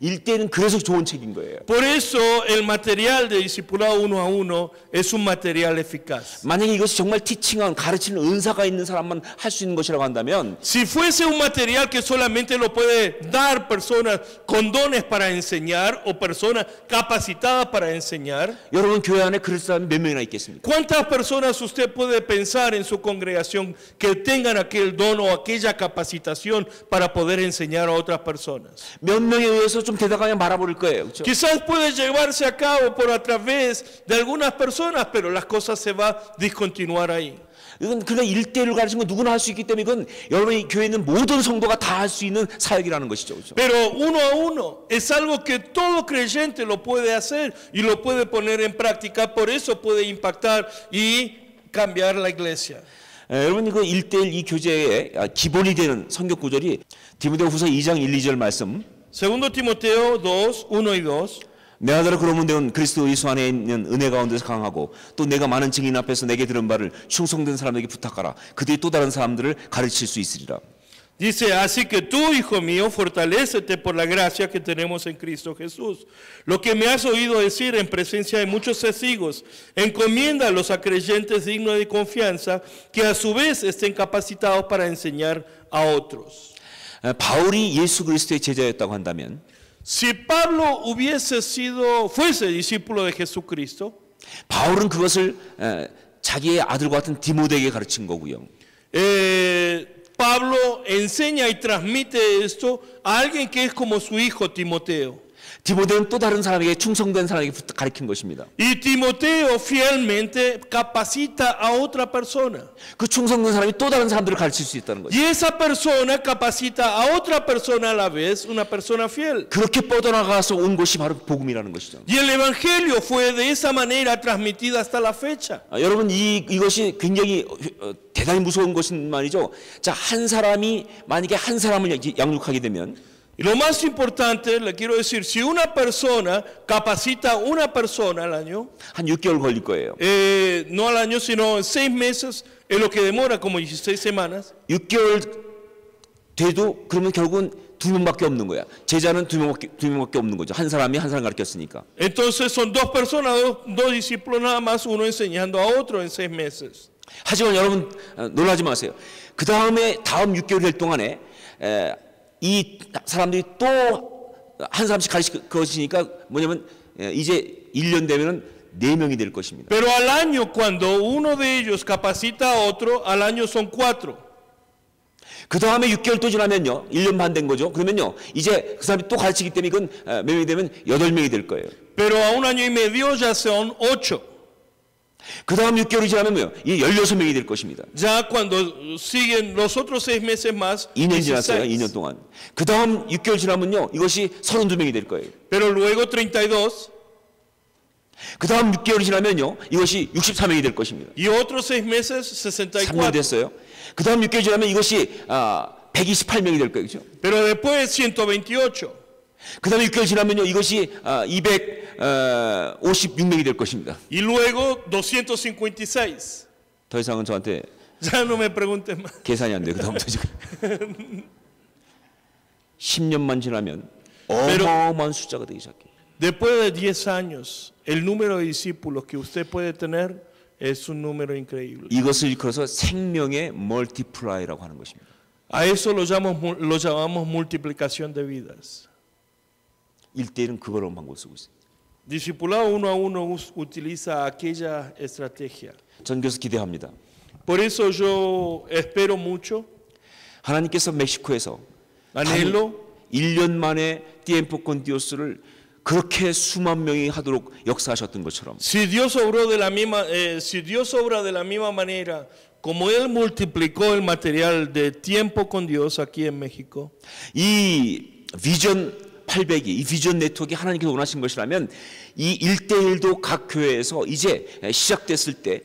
1대는 그래서 좋은 책인 거예요. Por eso el material de discipulado uno a uno es un material eficaz. 만약에 이것이 정말 티칭한 가르치는 은사가 있는 사람만 할 수 있는 것이라고 한다면 Si fuese un material que solamente lo puede dar personas con dones para enseñar o personas capacitadas para enseñar, 여러분 교회 안에 그럴 사람이 몇 명이나 있겠습니까? ¿cuántas personas usted puede pensar en su congregación que tengan aquel don o aquella capacitación para poder enseñar a otras personas? 몇 명에 의해서 좀 대다가면 말아버릴 거예요. 그렇죠? Quizás puede llevarse a cabo por a través de algunas personas, pero las cosas se van a discontinuar ahí. 이건 그냥 1대1을 가르치는 건 누구나 할 수 있기 때문에 이건 여러분이 교회에 있는 모든 성도가 다 할 수 있는 사역이라는 것이죠. 그렇죠? Pero uno a uno es algo que todo creyente lo puede hacer y lo puede poner en práctica, por eso puede impactar y cambiar la iglesia. 여러분 그 1대1 이 교재의 기본이 되는 성경 구절이 디모데후서 2장 1, 2절 말씀. Segundo Timoteo 2, 1 y 2. 내 아들아 그러면 너는 그리스도 예수 안에 있는 은혜 가운데서 강하고 또 내가 많은 증인 앞에서 내게 들은 바를 충성된 사람에게 부탁하라. 그들이 또 다른 사람들을 가르칠 수 있으리라. Dice, así que tú, hijo mío, fortalécete por la gracia que tenemos en Cristo Jesús. Lo que me has oído decir en presencia de muchos testigos, encomiéndalos a creyentes dignos de confianza, que a su vez estén capacitados para enseñar a otros. 바울이 예수 그리스도의 제자였다고 한다면 Si Pablo fuese discípulo de Jesucristo, 바울은 그것을 자기의 아들과 같은 디모데에게 가르친 거고요. Pablo enseña y transmite esto a alguien que es como su hijo Timoteo. 디모데는 또 다른 사람에게 충성된 사람에게 가르친 것입니다. Y Timoteo fielmente capacita a otra persona. 그 충성된 사람이 또 다른 사람들을 가르칠 수 있다는 거죠. Y esa persona capacita a otra persona a la vez, una persona fiel. 그렇게 뻗어나가서 온 것이 바로 복음이라는 것이죠. Y el evangelio fue de esa manera transmitida hasta la fecha. 여러분 이것이 굉장히 대단히 무서운 것은 말이죠. 자, 한 사람이 만약에 한 사람을 양육하게 되면 Y lo más importante, le quiero decir, si una persona capacita a una persona al año, 한 6개월 걸릴 거예요. no al año, sino en 6 meses, es lo que demora como 16 semanas. 6개월 돼도 그러면 결국은 2명밖에 없는 거야. 제자는 2명밖에 없는 거죠. 한 사람이 한 사람 가르쳤으니까. Entonces son 2 personas, dos discípulos nada más, uno enseñando a otro en 6 meses. 하지만 여러분 놀라지 마세요. 그 다음에 다음 6개월 될 동안에 이 사람들이 또 한 사람씩 가르칠 것이니까 뭐냐면 이제 1년 되면은 4명이 될 것입니다. Pero al año cuando uno de ellos capacita a otro, al año son 4. 그 다음에 6개월 또 지나면요, 1년 반 된 거죠. 그러면요, 이제 그 사람이 또 가르치기 때문에 이건 몇 명이 되면 8명이 될 거예요. Pero a un año y medio ya son 8. 그 다음 6개월이 지나면 뭐요? 이게 16명이 될 것입니다. Ya cuando siguen los otros 6 meses más, 2년 16. 지났어요. 2년 동안. 그 다음 6개월 지나면요, 이것이 32명이 될 거예요. Pero luego 32. 그 다음 6개월이 지나면요, 이것이 63명이 될 것입니다. Y otros 6 meses, 64. 3년 됐어요. 그 다음 6개월 지나면 이것이 128명이 될 거예요. 그렇죠? Pero después 128. 그 다음에 6개월 지나면요, 이것이 256명이 될 것입니다. Y luego 256. 더 이상은 저한테 Ya no me preguntes más. 계산이 안 돼요. 그 다음부터 지금 10년만 지나면 어마어마한 숫자가 되기 시작해요. Después de 10 años, el número de discípulos que usted puede tener es un número increíble. 이것을 일컬어서 생명의 멀티플라이라고 하는 것입니다. A eso lo llamamos multiplicación de vidas. 1대1은 그거로 방법 쓰고 있어요. Discipulado uno a uno utiliza aquella estrategia. 전 그래서 기대합니다. Por eso yo espero mucho, 하나님께서 멕시코에서 anhelo, 1년 만에 tiempo con Dios를 그렇게 수만 명이 하도록 역사하셨던 것처럼 si Dios obra de la misma manera como Él multiplicó el material de tiempo con Dios aquí en México, 이 비전 800이 이 비전 네트워크가 하나님께서 원하신 것이라면 이 1대1도 각 교회에서 이제 시작됐을 때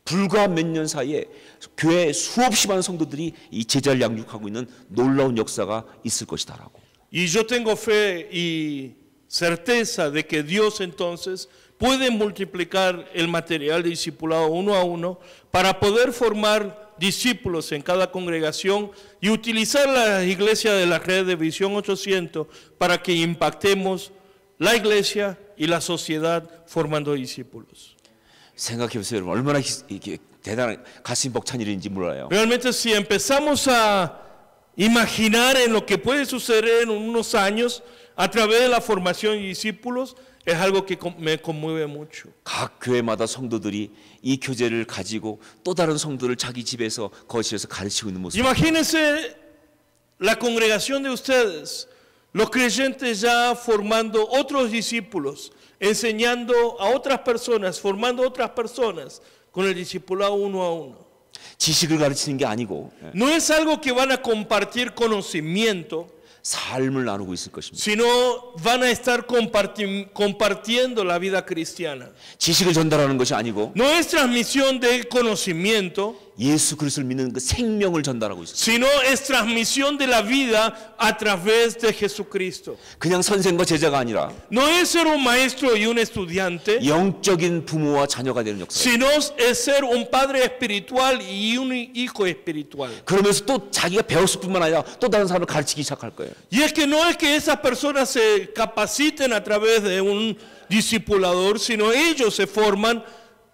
불과 몇 년 사이에 교회 수없이 많은 성도들이 이 제자를 양육하고 있는 놀라운 역사가 있을 것이다라고. y yo tengo fe y certeza de que Dios entonces puede multiplicar el material de discipulado uno a uno para poder formar discípulos en cada congregación y utilizar la iglesia de la red de Visión 800 para que impactemos la iglesia y la sociedad formando discípulos. 생각해 보세요, 여러분. 얼마나 이게 대단한 가슴 벅찬 일인지 몰라요. Realmente si empezamos a imaginar en lo que puede suceder en unos años a través de la formación de discípulos, es algo que me conmueve mucho. 각 교회마다 성도들이 이 교제를 가지고 또 다른 성도를 자기 집에서 거실에서 가르치고 있는 모습. Imagínense la congregación de ustedes, los creyentes ya formando otros discípulos, enseñando a otras personas, formando otras personas con el discipulado uno a uno. 지식을 가르치는 게 아니고 No es algo que van a compartir conocimiento, 삶을 나누고 있을 것입니다. sino van a estar compartiendo la vida cristiana. 지식을 전달하는 것이 아니고 No es transmisión del conocimiento, 예수 그리스도를 믿는 그 생명을 전달하고 있어요. sino es transmisión de la vida a través de Jesucristo. 그냥 선생과 제자가 아니라 No es ser un maestro y un estudiante, 영적인 부모와 자녀가 되는 역사. sino es ser un padre espiritual y un hijo espiritual. 그러면서 또 자기가 배웠을 뿐만 아니라 또 다른 사람을 가르치기 시작할 거예요. Y es que no es que esas personas se capaciten a través de un discipulador, sino ellos se forman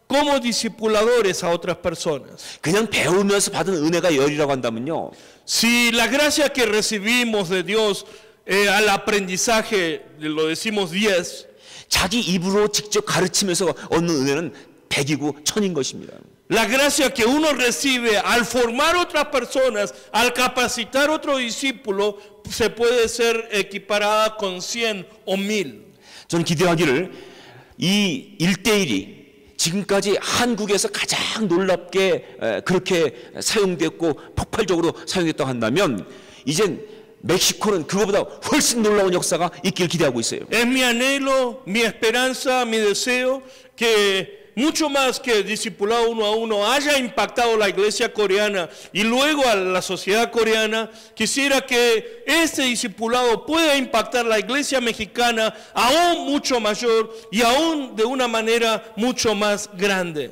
como discipuladores a otras personas. 그냥 배우면서 받은 은혜가 열이라고 한다면요. Si la gracia que recibimos de Dios al aprendizaje, lo decimos 10, 자기 입으로 직접 가르치면서 얻는 은혜는 100이고 1000인 것입니다. la gracia que uno recibe al formar otras personas, al capacitar otro discípulo, se puede ser equiparada con 100 o 1000. 저는 기대하기를 이 1대1이 지금까지 한국에서 가장 놀랍게 그렇게 사용됐고 폭발적으로 사용됐다고 한다면 이젠 멕시코는 그거보다 훨씬 놀라운 역사가 있길 기대하고 있어요. Es mi anhelo, mi esperanza, mi deseo que mucho más que discipulado uno a uno haya impactado la iglesia coreana y luego a la sociedad coreana. Quisiera que este discipulado pueda impactar la iglesia mexicana aún mucho mayor y aún de una manera mucho más grande.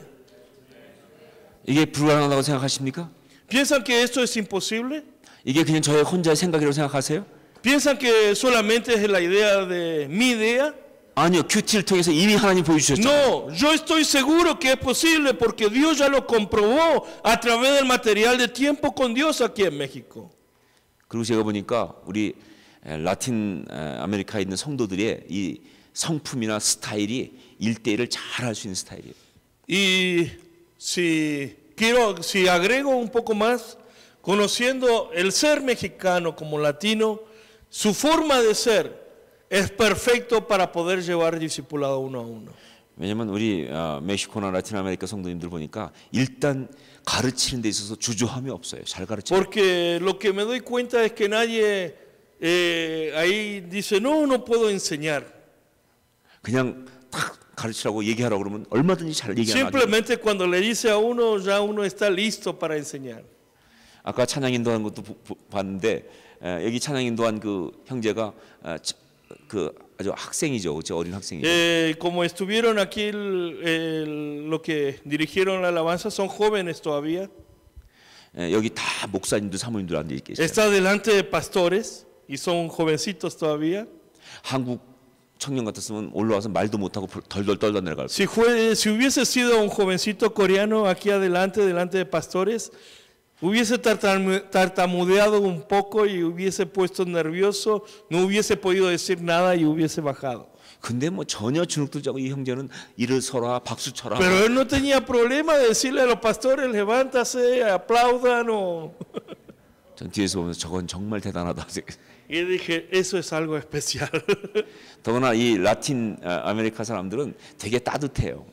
이게 불가능하다고 생각하십니까? ¿Piensan que esto es imposible? 이게 그냥 저의 혼자의 생각이라고 생각하세요? ¿Piensan que solamente es la idea de mi idea? 아니요, 큐티를 통해서 이미 하나님 보여주셨죠. No, yo estoy seguro que es posible porque Dios ya lo comprobó a través del material de Tiempo con Dios aquí en México. 그리고 제가 보니까 우리 라틴 아메리카에 있는 성도들의 이 성품이나 스타일이 1대1을 잘 할 수 있는 스타일이에요. Y si agrego un poco más, conociendo el ser mexicano como latino, su forma de ser es perfecto para poder llevar discipulado uno a uno. 왜냐면 우리 멕시코나 라틴 아메리카 성도님들 보니까 일단 가르치는 데 있어서 주저함이 없어요. 잘 가르쳐요. Porque lo que me doy cuenta es que nadie ahí dice, no, no puedo enseñar. 그냥 딱 가르치라고 얘기하라고 그러면 얼마든지 잘 얘기하는 Simplemente cuando le dice a uno, ya uno está listo para enseñar. 아까 찬양 인도한 것도 봤는데 여기 찬양 인도한 그 형제가 그 아주 학생이죠, 그렇죠? 어린 학생이죠. Como estuvieron aquí, lo que dirigieron la alabanza son jóvenes todavía. 여기 다 목사님들, 사모님들 앉아 계세요. Está delante de pastores y son jovencitos todavía. 한국 청년 같았으면 올라와서 말도 못하고 덜덜 떨다 내려갈 거예요. Si hubiese sido un jovencito coreano aquí adelante, delante de pastores, hubiese tartamudeado un poco y hubiese puesto nervioso, no hubiese podido decir nada y hubiese bajado. 근데 뭐 전혀 주눅들지 않고 이 형제는 일어서라 박수 쳐라. Pero él no tenía problema de decirle a los pastores, levántate, aplaudan o... 전 뒤에서 보면서 저건 정말 대단하다. Y dije, eso es algo especial. 더구나 이 라틴 아메리카 사람들은 되게 따뜻해요.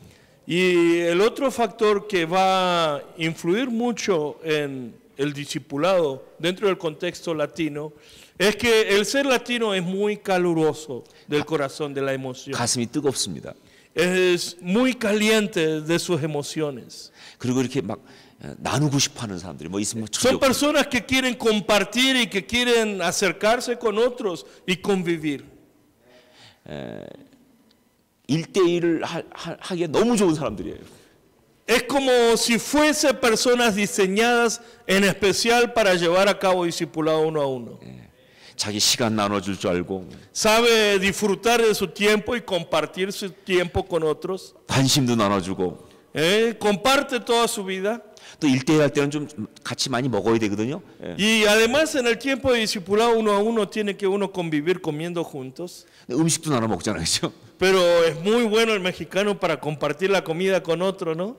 Y el otro factor que va a influir mucho en el discipulado dentro del contexto latino es que el ser latino es muy caluroso del corazón, de la emoción. 가슴이 뜨겁습니다. Es muy caliente de sus emociones. 그리고 이렇게 막 나누고 싶어하는 사람들이 뭐 있으면 Son personas que quieren compartir y que quieren acercarse con otros y convivir. 1대1을 하기에 너무 좋은 사람들이에요. Es como si fuese personas diseñadas en especial para llevar a cabo discipulado uno a uno. 자기 시간 나눠줄 줄 알고 Sabe disfrutar de su tiempo y compartir su tiempo con otros. 관심도 나눠주고 Comparte toda su vida. 또 1대1 할 때는 좀 같이 많이 먹어야 되거든요. Y además en el tiempo de discipulado uno a uno tiene que uno convivir comiendo juntos. 음식도 나눠 먹잖아요, 그렇죠? Pero es muy bueno el mexicano para compartir la comida con otro, ¿no?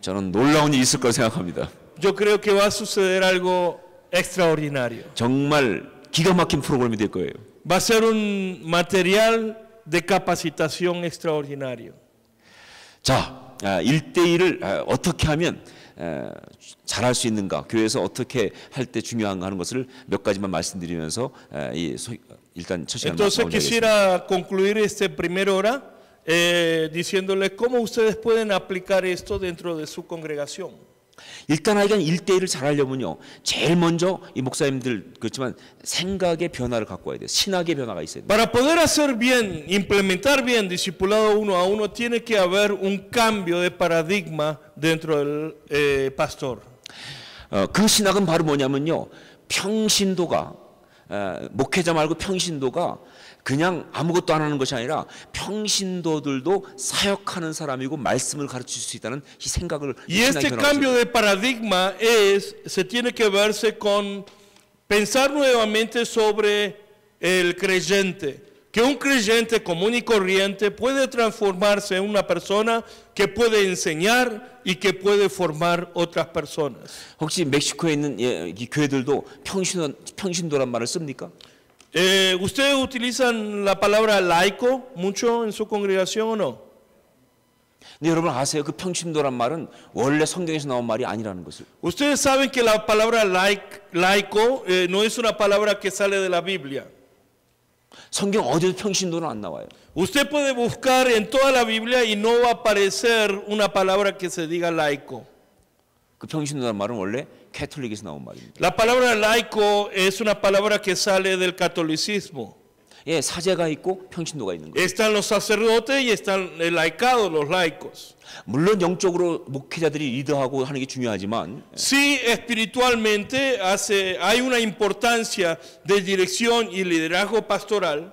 저는 놀라운 일이 있을 거라 생각합니다. Yo creo que va a suceder algo extraordinario. 정말 기가 막힌 프로그램이 될 거예요. Va a ser un material de capacitación extraordinario. 자, 1대1을 어떻게 하면 잘할 수 있는가, 교회에서 어떻게 할 때 중요한가 하는 것을 몇 가지만 말씀드리면서 일단 첫 시간 Entonces quisiera concluir este primer hora diciéndoles cómo ustedes pueden aplicar esto dentro de su congregación. 일단 하여간 1대1을 잘하려면요, 제일 먼저 이 목사님들 그렇지만 생각의 변화를 갖고 와야 돼요. 신학의 변화가 있어야 돼요. Para poder hacer bien, implementar bien discipulado uno a uno, tiene que haber un cambio de paradigma dentro del pastor. 그 신학은 바로 뭐냐면요, 평신도가 목회자 말고 평신도가 그냥 아무것도 안 하는 것이 아니라 평신도들도 사역하는 사람이고 말씀을 가르칠 수 있다는 이 생각을. Y este cambio de paradigma se tiene que verse con pensar nuevamente sobre el creyente, que un creyente común y corriente puede transformarse en una persona que puede enseñar y que puede formar otras personas. 혹시 멕시코에 있는 이 교회들도 평신도란 말을 씁니까? ¿Ustedes utilizan la palabra laico mucho en su congregación o no? 근데 여러분 아세요? 그 평신도란 말은 원래 성경에서 나온 말이 아니라는 것을. Ustedes saben que la palabra laico no es una palabra que sale de la Biblia. 성경 어디도 평신도는 안 나와요. Usted puede buscar en toda la Biblia y no va a aparecer una palabra que se diga laico. 그 평신도란 말은 원래 캐톨릭에서 나온 말입니다. La palabra laico es una palabra que sale del catolicismo. 예, 사제가 있고 평신도가 있는 거예요. Están los sacerdotes y están el laicado, los laicos. 물론 영적으로 목회자들이 리더하고 하는 게 중요하지만, Sí, espiritualmente hay una importancia de dirección y liderazgo pastoral.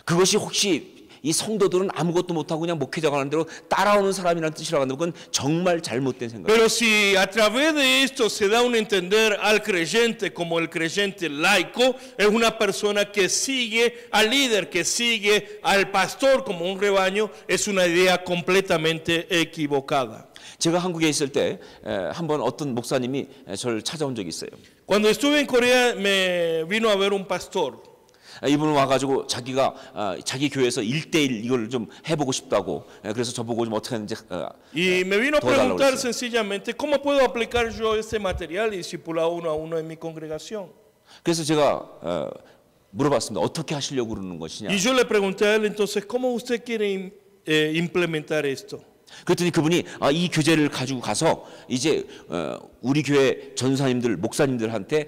그것이 혹시 이 성도들은 아무것도 못하고 그냥 목회자가 하는 대로 따라오는 사람이라는 뜻이라고 한다면 그건 정말 잘못된 생각이에요. Pero si a través de esto se da un entender al creyente como el creyente laico, es una persona que sigue al líder, que sigue al pastor como un rebaño, es una idea completamente equivocada. 제가 한국에 있을 때 한번 어떤 목사님이 저를 찾아온 적이 있어요. Cuando estuve en Corea me vino a ver un pastor. 이분은 와가지고 자기가 자기 교회에서 1대1 이걸 좀 해보고 싶다고, 그래서 저보고 좀 어떻게 하는지 Y me vino a 도와달라고 preguntar 그랬어요. sencillamente cómo puedo aplicar yo este material y discipulado uno a uno en mi congregación. 그래서 제가 물어봤습니다. 어떻게 하시려고 그러는 것이냐. Y yo le pregunté a él entonces, ¿cómo usted quiere implementar esto? 그랬더니 그분이 이 교재를 가지고 가서 이제 우리 교회 전사님들, 목사님들한테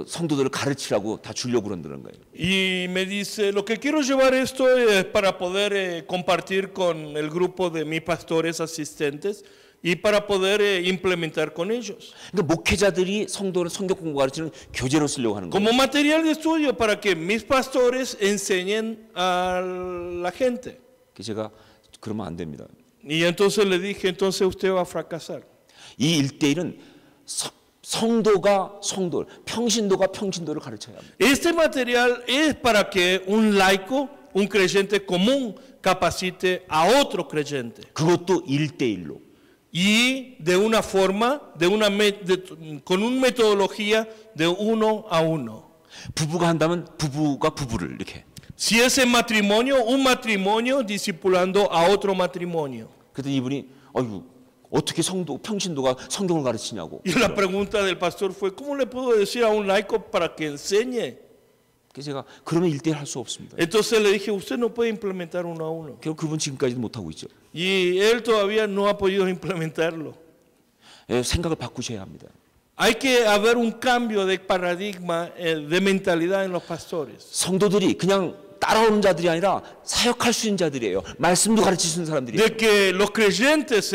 성도들을 가르치라고 다 주려고 그런다는 거예요. Y me dice, lo que quiero llevar esto es para poder compartir con el grupo de mis pastores asistentes y para poder implementar con ellos. 그러니까 목회자들이 성도를 성경 공부 가르치는 교재로 쓰려고 하는 거예요. Como material de estudio para que mis pastores enseñen a la gente. 그래서 제가 그러면 안 됩니다. Y entonces le dije, entonces usted va a fracasar. 이 1대1은 성도가 성도를, 평신도가 평신도를 가르쳐야 합니다. Este material es para que un laico, un creyente común, capacite a otro creyente. 그것도 1대1로. Y de una forma, con una metodología de uno a uno. 부부가 한다면 부부가 부부를 이렇게. Si es en matrimonio, un matrimonio discipulando a otro matrimonio. 그랬더니 이분이 어떻게 평신도가 성경을 가르치냐고. Y la pregunta del pastor fue, ¿cómo le puedo decir a un laico para que enseñe? 그래서 제가 그러면 1대1 할 수 없습니다. Entonces le dije, usted no puede implementar uno a uno. 결국 그분 지금까지도 못하고 있죠. Y él todavía no ha podido implementarlo. 생각을 바꾸셔야 합니다. Hay que haber un cambio de paradigma, de mentalidad en los pastores. 성도들이 그냥 따라오는 자들이 아니라 사역할 수 있는 자들이에요. 말씀도 가르칠 수 있는 사람들이에요. De que los creyentes,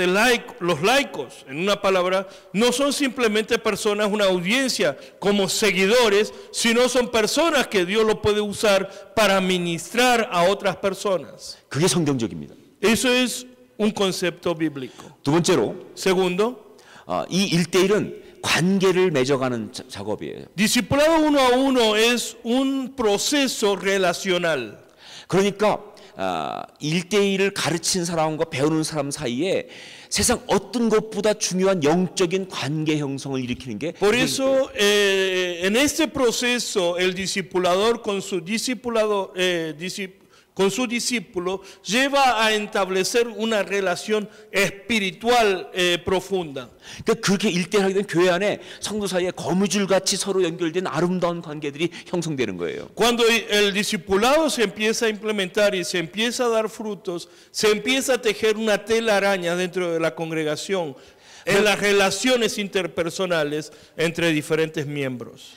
los laicos, en una palabra, no son simplemente personas, una audiencia como seguidores, sino son personas que Dios lo puede usar para ministrar a otras personas. 그게 성경적입니다. Eso es un concepto bíblico. 두 번째로, Segundo, 이 1대1은 관계를 맺어가는 작업이에요. discipulado uno a uno es un proceso relacional. 그러니까 1대1을 가르친 사람과 배우는 사람 사이에 세상 어떤 것보다 중요한 영적인 관계 형성을 일으키는 게. Por eso, en este proceso, el discipulador con su discípulo lleva a establecer una relación espiritual profunda. 그러니까 그렇게 1대1 하게 된 교회 안에 성도 사이에 거미줄같이 서로 연결된 아름다운 관계들이 형성되는 거예요. Cuando el discipulado se empieza a implementar y se empieza a dar frutos, se empieza a tejer una telaraña dentro de la congregación en las relaciones interpersonales entre diferentes miembros.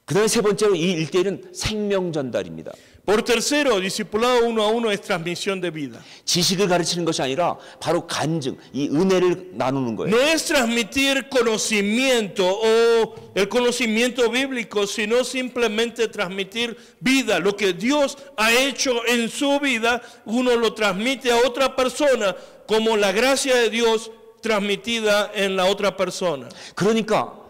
그다음에 세 번째로 이 1대1은 생명 전달입니다. Por tercero, discipulado uno a uno es transmisión de vida. 지식을 가르치는 것이 아니라 바로 간증, 이 은혜를 나누는 거예요. No es transmitir conocimiento o el conocimiento bíblico, sino simplemente transmitir vida. Lo que Dios ha hecho en su vida, uno lo transmite a otra persona como la gracia de Dios transmitida en la otra persona. 그러니까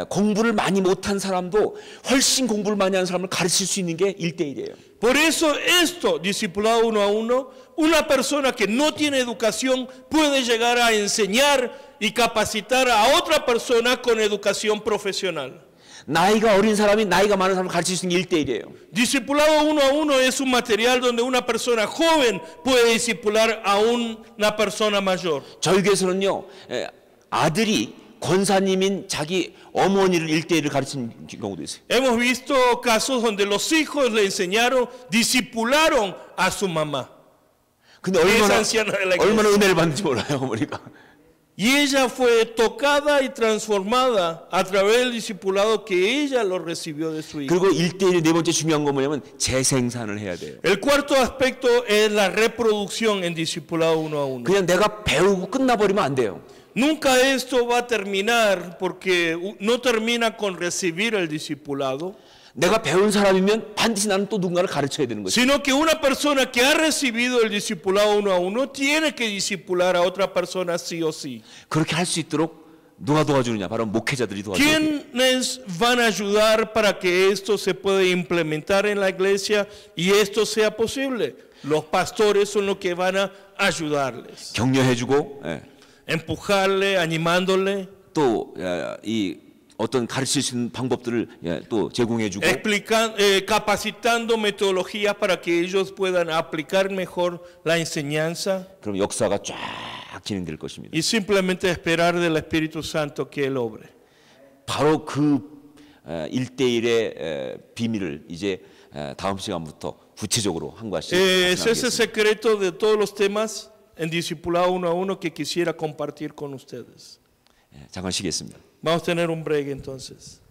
공부를 많이 못한 사람도 훨씬 공부를 많이 한 사람을 가르칠 수 있는 게 1대1이에요. Por eso esto, discipulado uno a uno, una persona que no tiene educación puede llegar a enseñar y capacitar a otra persona con educación profesional. 나이가 어린 사람이 나이가 많은 사람을 가르칠 수 있는 게 1대1이에요. Discipulado uno a uno es un material donde una persona joven puede discipular a una persona mayor. 저희 교회에서는요, 아들이 권사님인 자기 어머니를 1대1을 가르친 경우도 있어요. Hemos visto casos donde los hijos le enseñaron, discipularon a su mamá. 근데 얼마나 은혜를 받는지 몰라요, 어머니가. Y ella fue tocada y transformada a través del discipulado que ella lo recibió de su hijo. 그리고 1대1의 네 번째 중요한 건 뭐냐면 재생산을 해야 돼요. El cuarto aspecto es la reproducción en discipulado uno a uno. 그냥 내가 배우고 끝나버리면 안 돼요. Nunca esto va a terminar porque no termina con recibir el discipulado. 내가 배운 사람이면 반드시 나는 또 누군가를 가르쳐야 되는 거죠. Sino que una persona que ha recibido el discipulado uno a uno tiene que discipular a otra persona sí o sí. 그렇게 할 수 있도록 누가 도와주느냐? 바로 목회자들이 도와줘요. ¿Quiénes van a ayudar para que esto se pueda implementar en la iglesia y esto sea posible? Los pastores son los que van a ayudarles. 격려해주고, Empujarle, animándole. 또 이 어떤 가르칠 수 있는 방법들을 또 제공해주고, capacitando metodologías para que ellos puedan aplicar mejor la enseñanza. 그럼 역사가 쫙 진행될 것입니다. Y simplemente esperar del Espíritu Santo que Él obre. 바로 그 1대1의 비밀을 이제 다음 시간부터 구체적으로 한 가지 Es ese secreto de todos los temas en discipulado uno a uno que quisiera compartir con ustedes. 잠깐 쉬겠습니다. Vamos a tener un break entonces.